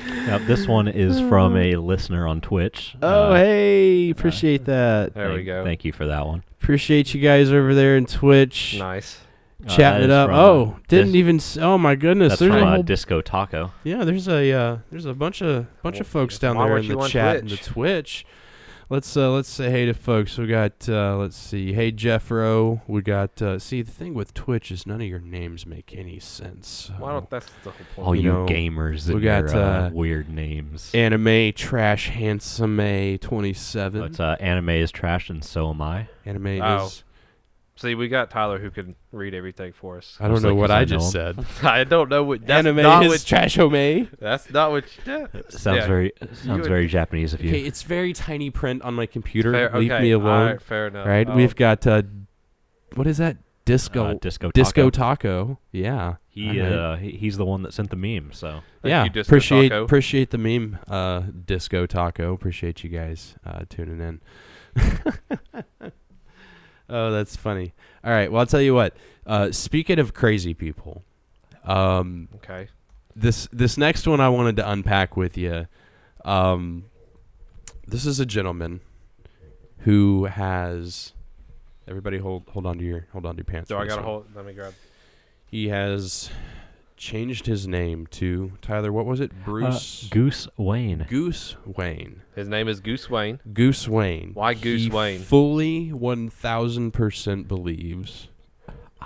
Now, this one is from a listener on Twitch. Oh, hey, appreciate that. There we go. Thank you for that one. Appreciate you guys over there in Twitch. Nice. Chatting it that is up. from, Oh, didn't even. Oh my goodness. That's There's from a whole Disco Taco. Yeah, there's a bunch of folks down Why there weren't in you the on chat and the Twitch? Twitch. Let's say hey to folks. We got let's see. Hey Jeffro. We got see the thing with Twitch is none of your names make any sense. Why don't that's the whole point. All you know, gamers we and got your weird names. Anime Trash Handsome 27. It's anime is trash and so am I. Anime Oh. is. See, we got Tyler who can read everything for us. I don't know what I just said. I don't know what that's Anime not is what, trash home. That's not what. Yeah. Sounds very Japanese of you. Okay, it's very tiny print on my computer. Fair- Leave okay, me alone. alright, fair enough. Right, Oh. we've got what is that? Disco Disco Taco. Yeah. He's the one that sent the meme. So Yeah, you, Disco Taco. appreciate the meme, Disco Taco. Appreciate you guys tuning in. Oh, that's funny. All right, well, I'll tell you what. Speaking of crazy people, Okay. this next one I wanted to unpack with you. This is a gentleman who has. Everybody, hold on to your pants. So for I this gotta one. hold. Let me grab. He has changed his name to, Tyler, what was it? Bruce Goose Wayne. Goose Wayne. His name is Goose Wayne. Goose Wayne. Why Goose He Wayne? Fully 1,000% believes.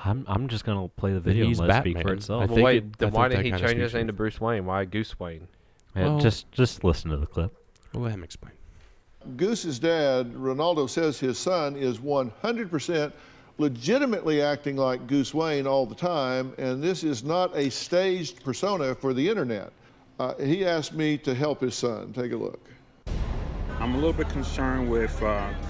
I'm just gonna play the video and he's let it speak for Batman. itself. I Well, think wait, it- then I why think did he that kinda change his speaks name for to Bruce Wayne? Why Goose Wayne? Yeah, Well- just listen to the clip. We'll let him explain. Goose's dad, Ronaldo, says his son is 100% legitimately acting like Goose Wayne all the time, and this is not a staged persona for the internet. He asked me to help his son. Take a look. I'm a little bit concerned with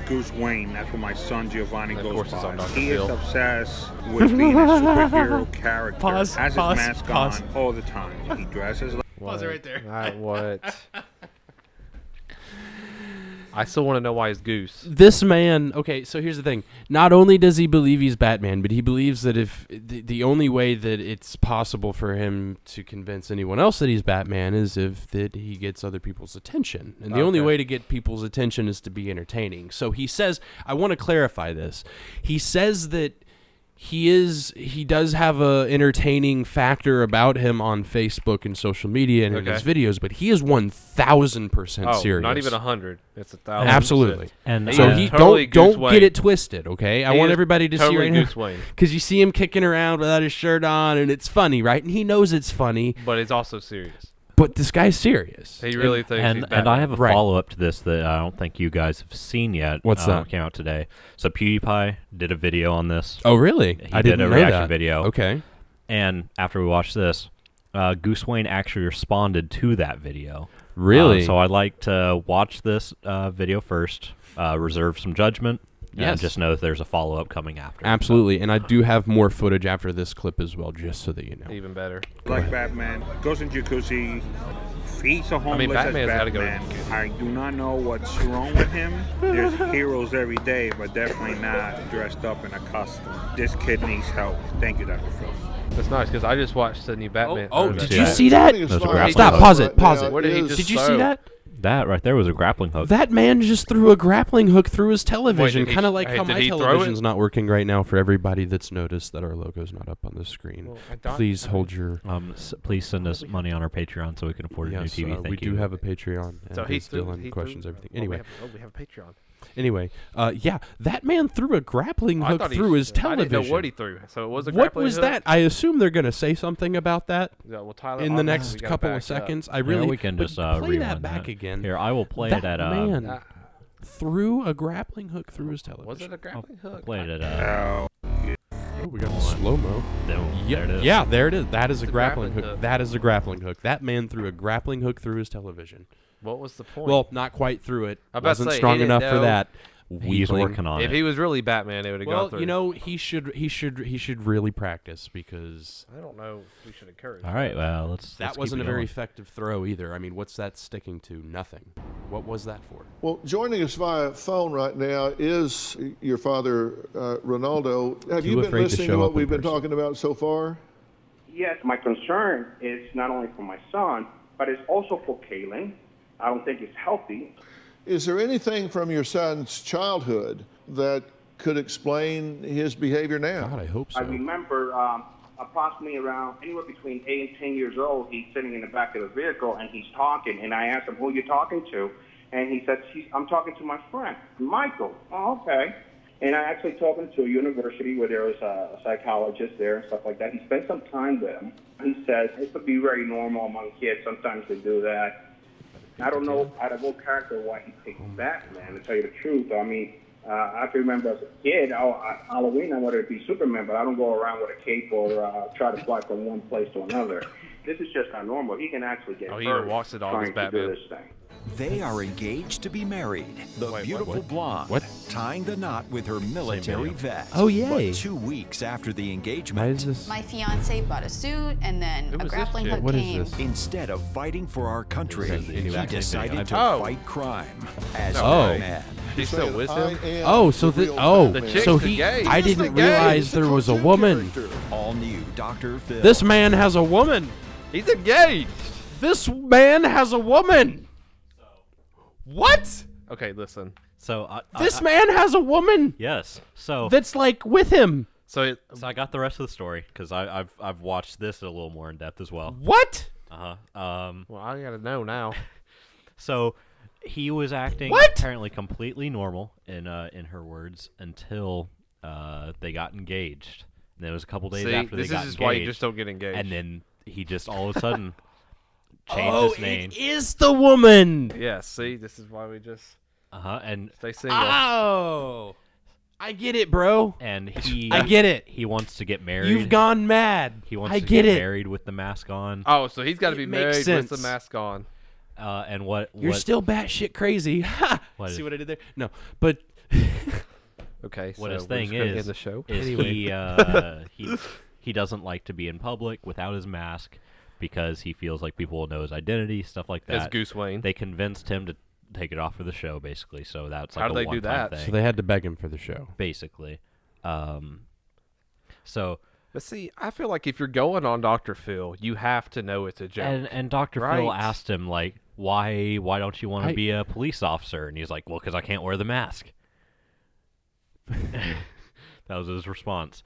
Goose Wayne. That's what my son Giovanni goes by. He is obsessed with being a superhero character. Pause, Has pause, his mask pause. on all the time. He dresses like... Pause it right there. What? I still want to know why he's Goose. This man, okay, so here's the thing. Not only does he believe he's Batman, but he believes that if the only way that it's possible for him to convince anyone else that he's Batman is if that he gets other people's attention. And the only way to get people's attention is to be entertaining. So he says, I want to clarify this. He says that he does have a entertaining factor about him on Facebook and social media and in his videos, but he is 1,000% serious. Not even 100. It's 1,000%. Absolutely. And so he totally don't Goose get Wayne. it twisted, okay? I He want is everybody to totally see right Goose now Wayne. because you see him kicking around without his shirt on, and it's funny, right? And he knows it's funny, But it's also serious. but this guy's serious. He really thinks he's And I have a Right. follow up to this that I don't think you guys have seen yet. What's that? Came out today. So PewDiePie did a video on this. Oh, really? He I did didn't a know reaction that. video. Okay. And after we watched this, Goose Wayne actually responded to that video. Really? So I'd like to watch this video first, reserve some judgment, and Yes. just know that there's a follow-up coming after. Absolutely, and I do have more footage after this clip as well, just so that you know. Even better. like Batman. Goes in jacuzzi. Feeds a homeless Batman's as gotta go to Batman. I do not know what's wrong with him. There's heroes every day, but definitely not dressed up in a costume. This kid needs help. Thank you, Dr. Phil. That's nice because I just watched the new Batman. Did you see that? Stop, pause it, pause it. What did he just Did you throw? see that? That right there was a grappling hook. That man just threw a grappling hook through his television, did he- kind of like hey, how did my he throw television's it? not working right now for everybody that's noticed that our logo's not up on the screen. Well, I don't- Please hold your... Please send us money on our Patreon so we can afford a new Yes, TV. we Thank you. do have a Patreon. And So he Biz threw- Dylan he questions threw- everything. oh, Anyway, we have a Patreon. Anyway, yeah, that man threw a grappling I hook thought he- through his I television. didn't know what he threw. So it was a What grappling was hook? that? I assume they're going to say something about that Yeah, well, Tyler, in the obviously next we gotta couple back of up. seconds. I Yeah, really we can but just play rewind that back that. again. Here, I will play that it at man threw a grappling hook through his television. Was it a grappling hook? Play it at Oh, we got slow mo. there it is. Yeah, there it is. That is a a grappling grappling hook. hook. That is a grappling hook. That man threw a grappling hook through his television. What was the point? Well, not quite through it. I was about to Wasn't say, strong he didn't enough for know. that. He's Weakling. working on if it. he was really Batman, it would have Well, gone through. you know, he should really practice because I don't know if we should encourage. All right, well, let's. that let's keep wasn't it a very going. effective throw either. I mean, what's that sticking to? Nothing. What was that for? Well, joining us via phone right now is your father, Ronaldo. Have Too you been afraid to listening show to what up in we've been person. talking about so far? Yes, my concern is not only for my son, but it's also for Kaylin. I don't think it's healthy. Is there anything from your son's childhood that could explain his behavior now? God, I hope so. I remember approximately around anywhere between 8 and 10 years old, he's sitting in the back of the vehicle and he's talking. And I asked him, who are you talking to? And he said, I'm talking to my friend, Michael. Oh, okay. And I actually took him to a university where there was a psychologist there and stuff like that. He spent some time with him. He says it could be very normal among kids. Sometimes they do that. I don't know out of what character why he picked Batman, to tell you the truth. I mean, I can remember as a kid, Halloween I wanted to be Superman, but I don't go around with a cape or try to fly from one place to another. This is just not normal. He can actually get he hurt even walks the dog as trying to do Batman. this thing. They are engaged to be married. The beautiful blonde What? tying the knot with her military vest. Oh, yay. But 2 weeks after the engagement, Why is this? My fiance bought a suit, and then a grappling hook What is came. this? instead of fighting for our country, Is that he exactly decided to Oh. fight crime as Oh. Batman. She's still with him. Oh, so the real The Batman. chick's so the he. gay. I He's the didn't gay. realize there was a woman. All new Dr. Phil. This man has a woman. He's engaged. This man has a woman. What? Okay, listen. So This man has a woman yes. So that's like with him. So I got the rest of the story because I've watched this a little more in depth as well. What? Well, I gotta know now. So he was acting apparently completely normal in her words until they got engaged. And it was a couple days after they got engaged. This is why you just don't get engaged. And then he just all of a sudden changed his name. It is the woman. Yeah. See, this is why we just and stay single. Oh, I get it, bro. And I get it. He wants to get married. You've gone mad. He wants I to get it. married with the mask on. Oh, so he's got to be makes married with sense. the mask on. And what? You're still batshit crazy. See what I did there? No, but okay. What so his thing we're just gonna is end the show. is Anyway. he doesn't like to be in public without his mask because he feels like people will know his identity, stuff like that. As Goose Wayne. They convinced him to take it off for the show, basically. So that's like How do they do one-time that? thing. So they had to beg him for the show, basically. But see, I feel like if you're going on Dr. Phil, you have to know it's a joke. And Dr. Right. Phil asked him like, why don't you want to be a police officer? And he's like, well, because I can't wear the mask. That was his response.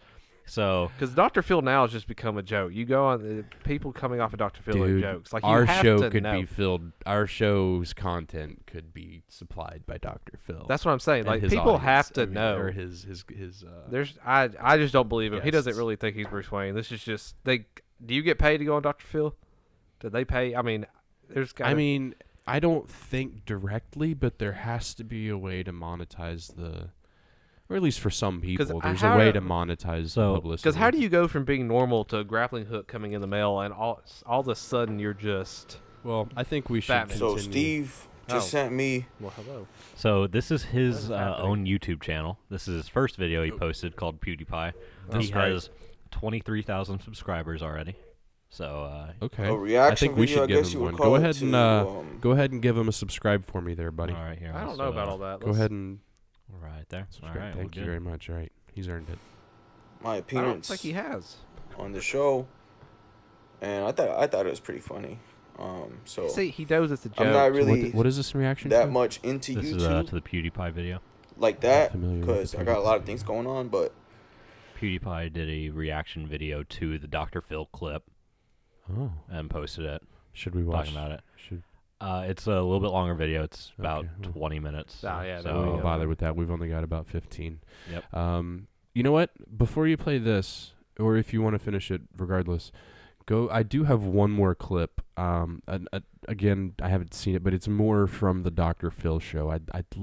So because Dr. Phil now has just become a joke. You go on people coming off of Dr. Phil are dude, jokes. Like you our have show to could know. be filled. Our show's content could be supplied by Dr. Phil. That's what I'm saying. and Like his people audience, have to I mean, know. or his. There's I just don't believe him. He doesn't guests. really think he's Bruce Wayne. This is just they. Do you get paid to go on Dr. Phil? Did they pay? I mean, there's. I mean, I don't think directly, but there has to be a way to monetize the. Or at least for some people, there's a way to monetize the publicity. Because how do you go from being normal to a grappling hook coming in the mail, and all of a sudden you're just? Well, I think we should. Batman. So Steve just sent me. Well, hello. So this is his own YouTube channel. This is his first video he posted called PewDiePie. That's He great. has 23,000 subscribers already. So Okay. A reaction I think we video, should I give guess him you one. would Go call it ahead to, and go ahead and give him a subscribe for me there, buddy. All right, here. I don't know about all that. Go ahead and. Right there. Subscribe. All right, Thank well, you very much. All right, he's earned it. My I appearance. don't think he has. On the show, and I thought it was pretty funny. So See, he knows it's a joke. I'm not really What is this in reaction that to? much into This YouTube is to the PewDiePie video. like that familiar with because the I got a lot of things going on. But PewDiePie did a reaction video to the Dr. Phil clip Oh, and posted it. should we watch? Talking about it. Should It's a little bit longer video. It's about Okay, well. 20 minutes. Oh, yeah, I won't so bother with that. We've only got about 15. Yep. You know what? Before you play this, or if you want to finish it, regardless, go. I do have one more clip. Again, I haven't seen it, but it's more from the Dr. Phil show. I'd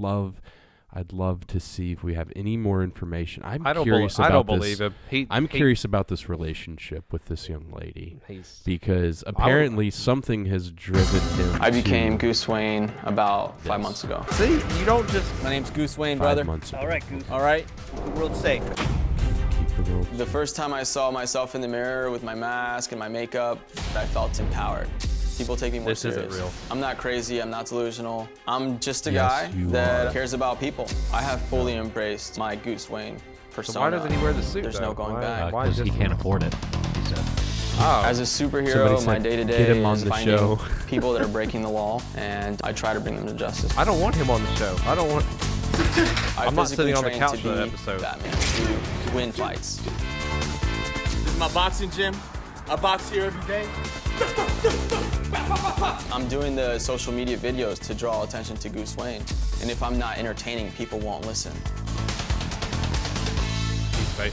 love to see if we have any more information. I'm curious about I don't this. believe him. I'm curious about this relationship with this young lady He's- because apparently something has driven him. I became to Goose Wayne about 5 months ago. See, you don't just. My name's Goose Wayne, 5 brother. months ago. All right, Goose. All right. The world's safe. Keep the world The first time I saw myself in the mirror with my mask and my makeup, I felt empowered. People take me more This isn't serious. real. I'm not crazy, I'm not delusional. I'm just a Yes, guy you that are. cares about people. I have fully embraced my Goose Wayne persona. So why doesn't he wear the suit? There's though? no going Why- back. Why because he just- can't afford it. He said. Oh. As a Somebody superhero, said, my "Get day-to-day him on is the finding show." people that are breaking the law, and I try to bring them to justice. I don't want him on the show. I don't want. I'm not physically sitting on the trained couch to for that be episode. Batman, to win fights. This is my boxing gym. I box here every day. I'm doing the social media videos to draw attention to Goose Wayne. And if I'm not entertaining, people won't listen.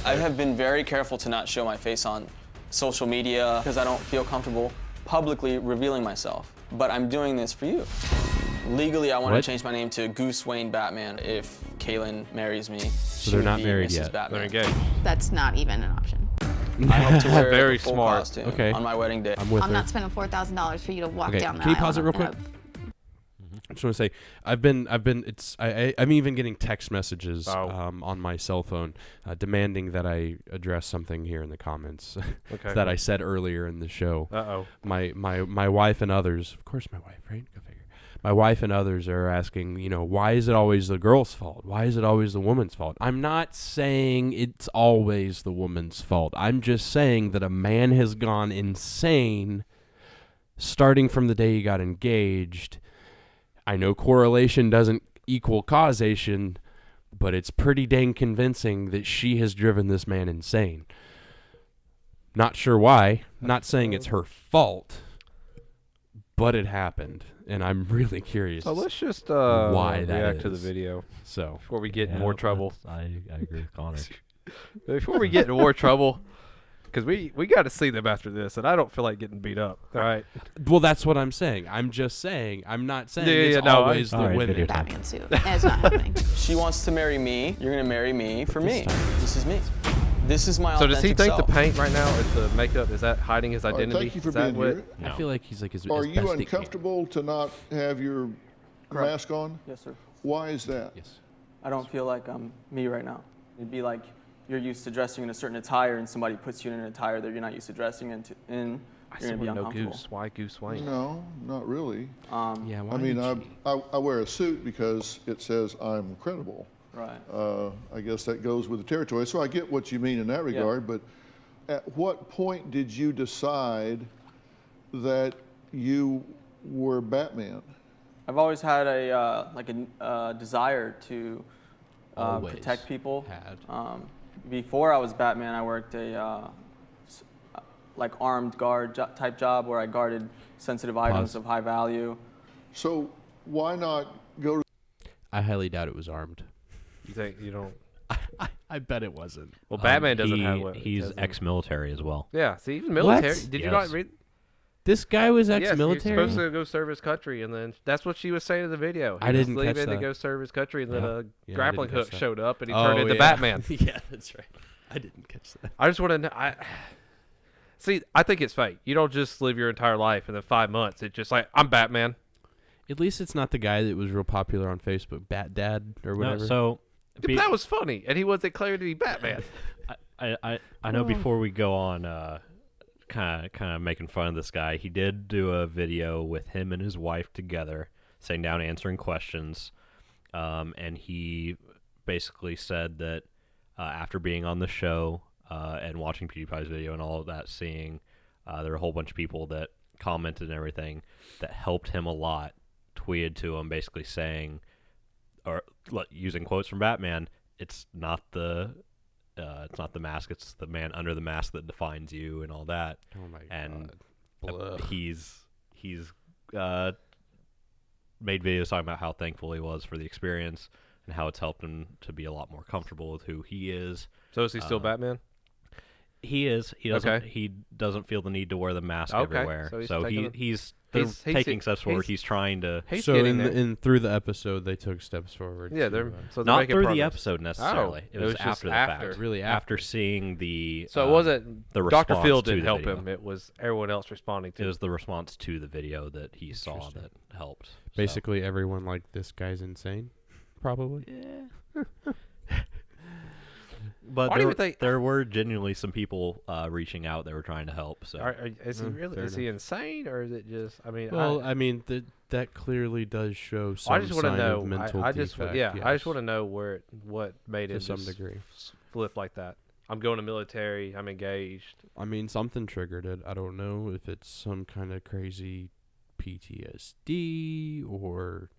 I have been very careful to not show my face on social media because I don't feel comfortable publicly revealing myself. But I'm doing this for you. Legally, I want What? to change my name to Goose Wayne Batman if Kaylin marries me. So they're not married yet. They're engaged. That's not even an option. I hope to wear Very the full smart. costume Okay. on my wedding day. I'm with I'm her. not spending $4,000 for you to walk Okay, down the can you aisle pause it in real a- quick? I just want to say I'm even getting text messages on my cell phone demanding that I address something here in the comments Okay. that I said earlier in the show. Uh-oh. My wife and others, of course, my wife, right? Go figure. My wife and others are asking, why is it always the girl's fault? Why is it always the woman's fault? I'm not saying it's always the woman's fault. I'm just saying that a man has gone insane starting from the day he got engaged. I know correlation doesn't equal causation, but it's pretty dang convincing that she has driven this man insane. Not sure why. Not saying it's her fault, but it happened, and I'm really curious. So let's just why that react to the is. video. So before we get in more trouble. I agree with Connor. Before we get in more trouble, because we got to see them after this, and I don't feel like getting beat up. All right. Well, that's what I'm saying. I'm just saying. I'm not saying it's always the women. Batman suit. It's not happening. She wants to marry me. You're gonna marry me for me. This is me. This is my So authentic does he think self. the paint right now, is the makeup, is that hiding his All right, identity? thank you for Is that being what- here. I feel like he's like his Are as you best he can. uncomfortable to not have your mask on? Yes, sir. Why is that? Yes. I don't feel like I'm me right now. It'd be like you're used to dressing in a certain attire, and somebody puts you in an attire that you're not used to dressing in. You're gonna be no uncomfortable. Goose. Why Goose Wayne? No, not really. Yeah, why I mean, did I wear a suit because it says I'm credible. Right. I guess that goes with the territory. So I get what you mean in that regard, but at what point did you decide that you were Batman? I've always had a desire to Always protect people. had. Before I was Batman, I worked a like armed guard type job where I guarded sensitive items of high value. So why not go to... I highly doubt it was armed. You think you don't? I bet it wasn't. Well, Batman doesn't have weapons. He's does he? ex-military as well. Yeah, see, even military. What? Did you Yes. not read? This guy was Yes, ex-military. he was supposed to go serve his country, and then that's what she was saying in the video. He I was didn't catch leaving to that. go serve his country, and then Yeah. a Yeah, I grappling didn't catch hook that. showed up, and he Oh, turned into yeah. Batman. Yeah, that's right. I didn't catch that. I just want to know. See, I think it's fake. You don't just live your entire life, and then 5 months, it's just like, I'm Batman. At least it's not the guy that was real popular on Facebook, Bat Dad or No, whatever. so But that was funny, and he was declared to be Batman. I know before we go on kind of making fun of this guy, he did do a video with him and his wife together, sitting down answering questions, and he basically said that after being on the show and watching PewDiePie's video and all of that, seeing there were a whole bunch of people that commented and everything that helped him a lot, tweeted to him basically saying, or using quotes from Batman, it's not the mask, it's the man under the mask that defines you and all that. Oh my and God. he's made videos talking about how thankful he was for the experience and how it's helped him to be a lot more comfortable with who he is. So is he still Batman? He is. He doesn't. Okay. He doesn't feel the need to wear the mask Okay. everywhere. So he's So taking he's he's taking steps forward. He's trying to. He's so getting in through the episode, they took steps forward. Yeah, to, they're so they're not making through progress. the episode necessarily. Oh, it was just after the after. fact. Really after seeing the. So it wasn't the Dr. response Phil to didn't the help video. him. It was everyone else responding to It was the response to the video that he saw that helped. So. Basically, everyone like this guy's insane. Probably. Yeah. But Why do you think- there were genuinely some people reaching out that were trying to help. So Is he really? fair Is he insane, or is it just? I mean, Well, I mean that clearly does show some I just want to sign know. of mental I just defect. yeah. I just yes. want to know what made To him some just degree. flip like that. I'm going to military. I'm engaged. I mean, something triggered it. I don't know if it's some kind of crazy PTSD or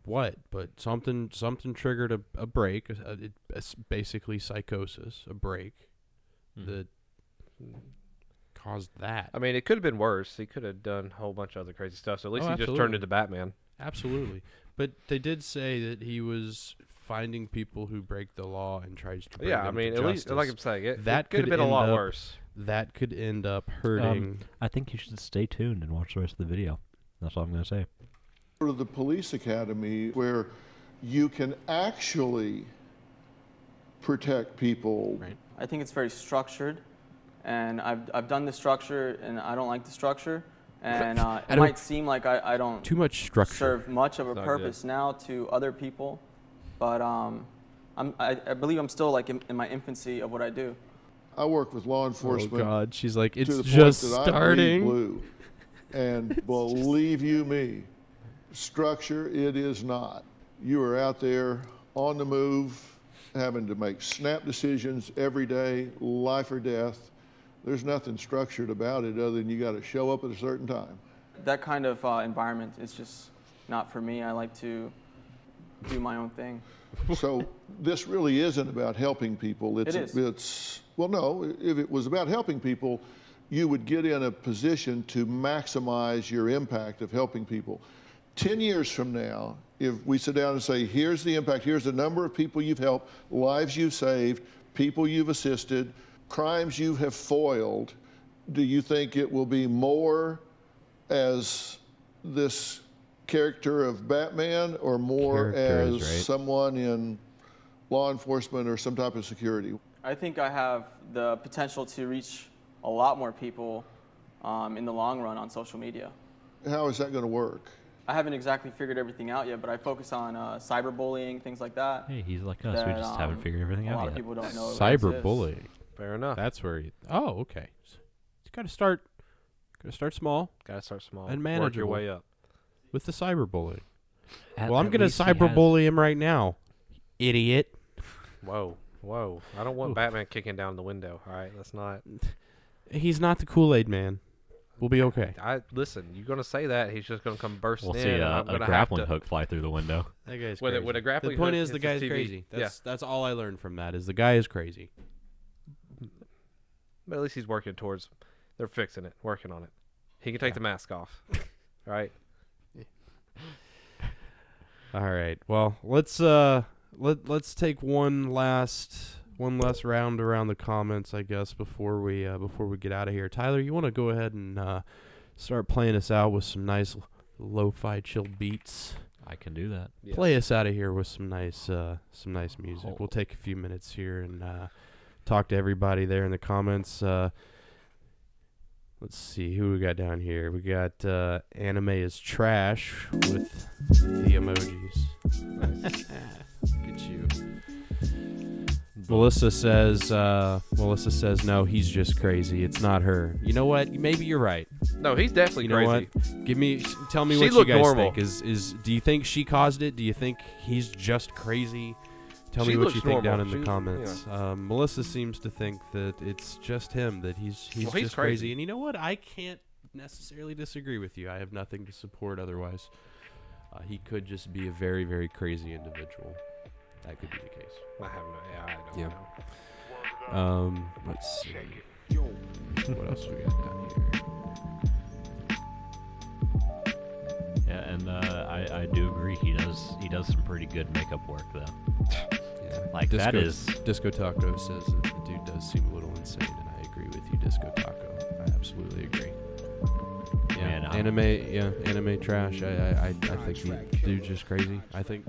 what, but something triggered a break. It's basically psychosis, a break that caused that. I mean, it could have been worse. He could have done a whole bunch of other crazy stuff. So at least he just turned absolutely. into Batman. Absolutely. But they did say that he was finding people who break the law and tries to bring Yeah, I them mean, to at least justice. like I'm saying, it that could have been a end lot up- worse. That could end up hurting. I think you should stay tuned and watch the rest of the video. That's all I'm going to say. Go to the police academy where you can actually protect people. I think it's very structured, and I've done the structure, and I don't like the structure, and it might seem like I don't Too much structure. serve much of a It's not purpose now to other people, but I believe I'm still like in my infancy of what I do. I work with law enforcement. Oh God, she's like, to it's the point just that I bleed starting. blue. And believe you me, structure it is not. You are out there on the move, having to make snap decisions every day, life or death. There's nothing structured about it other than you got to show up at a certain time. That kind of environment is just not for me. I like to do my own thing. So this really isn't about helping people. It is. Well, no, if it was about helping people, you would get in a position to maximize your impact of helping people. 10 years from now, if we sit down and say, here's the impact, here's the number of people you've helped, lives you've saved, people you've assisted, crimes you have foiled, do you think it will be more as this character of Batman or more as someone in law enforcement or some type of security? I think I have the potential to reach a lot more people in the long run on social media. How is that going to work? I haven't exactly figured everything out yet, but I focus on cyberbullying, things like that. Hey, he's like us. We just haven't figured everything out yet. A lot of people don't know. Cyberbullying. Fair enough. That's where you. Oh, okay. You got to start. Got to start small. Got to start small and manageable. Work your way up with the cyberbullying. Well, I'm going to cyberbully him right now, idiot. Whoa. I don't want Batman kicking down the window. All right, let's not. He's not the Kool-Aid man. We'll be okay. Listen, you're going to say that, he's just going to come bursting in. We'll see a grappling hook fly through the window. That guy's crazy. With a grappling the point hook is the guy's TV. crazy. Yeah. That's all I learned from that is the guy is crazy. But at least he's working towards. They're fixing it, working on it. He can take the mask off. All right. All right. Well, let's take one last round around the comments, I guess, before we get out of here. Tyler, you want to go ahead and start playing us out with some nice lo-fi chilled beats? I can do that. Yeah. Play us out of here with some nice music. We'll take a few minutes here and talk to everybody there in the comments. Let's see who we got down here. We got Anime is Trash with the emojis. Nice. Look at you. Melissa says no, he's just crazy. It's not her. You know what? Maybe you're right. No, he's definitely crazy. What? Tell me what you guys think. Is do you think she caused it? Do you think he's just crazy? Tell me what you think down in the comments. Yeah. Melissa seems to think that it's just him, that he's just crazy. And you know what? I can't necessarily disagree with you. I have nothing to support otherwise. He could just be a very, very crazy individual. That could be the case. I don't know. Let's see. What else we got down here? Yeah, and I do agree. He does some pretty good makeup work though. Yeah. Like Disco Taco says that the dude does seem a little insane, and I agree with you, Disco Taco. I absolutely agree. Yeah, anime trash. I think the dude's just crazy. I think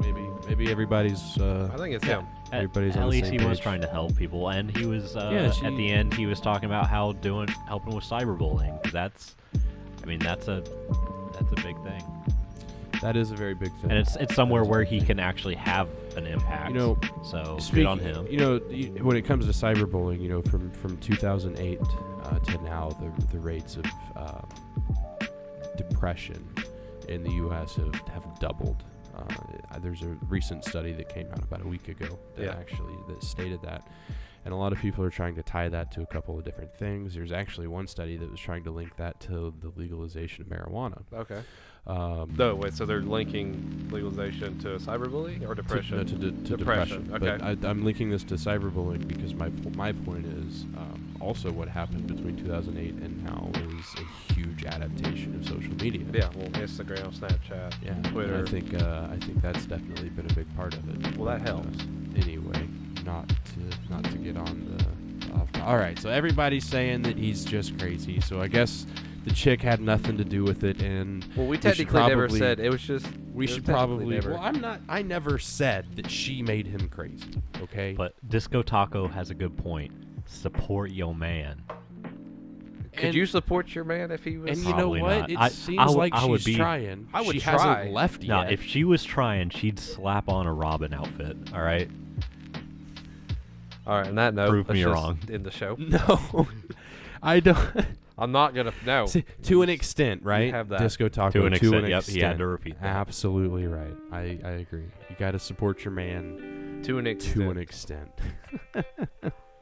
maybe everybody's. I think it's him. Everybody's at on the least same he was page. trying to help people, and he was at the end he was talking about how helping with cyberbullying. That's a big thing. That is a very big thing, and it's somewhere where he can actually have an impact. So good on him. When it comes to cyberbullying, from 2008 to now, the rates of depression in the U.S. have doubled. There's a recent study that came out about a week ago that stated that. And a lot of people are trying to tie that to a couple of different things. There's actually one study that was trying to link that to the legalization of marijuana. Okay. So they're linking legalization to cyberbullying or depression? To depression. Okay. But I'm linking this to cyberbullying because my point is also what happened between 2008 and now is a huge adaptation of social media. Yeah, well, Instagram, Snapchat, Twitter. And I think that's definitely been a big part of it. Well, that helps. Anyway, not to get on the. All right, so everybody's saying that he's just crazy. So I guess the chick had nothing to do with it, and we technically never said it was just. We should probably. Never. Well, I'm not. I never said that she made him crazy. Okay. But Disco Taco has a good point. Support your man. Could you support your man if he was? And you know what? Not. It seems like she's trying. I would she try. Hasn't left yet. No, if she was trying, she'd slap on a Robin outfit. All right. All right. On that note, prove me wrong. In the show. No, I don't. I'm not gonna. No. See, to an extent, right? You have that. Disco Taco. To an extent. Yep, he had to repeat that. Absolutely right. I agree. You got to support your man. To an extent. To an extent.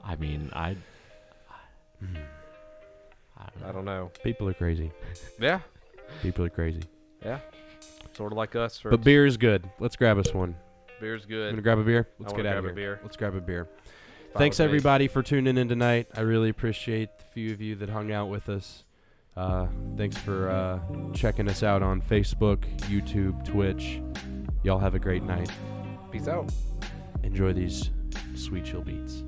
I mean, I don't know. People are crazy. Yeah. People are crazy. Yeah. Sort of like us. But beer is good. Let's grab us one. Beer's good. I'm gonna grab a beer. I Let's wanna get out of grab here. a beer. Let's grab a beer. Fine Thanks with me. everybody for tuning in tonight. I really appreciate the few of you that hung out with us. Thanks for checking us out on Facebook, YouTube, Twitch. Y'all have a great night. Peace out. Enjoy these sweet chill beats.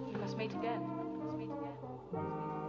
We must meet again. We must meet again.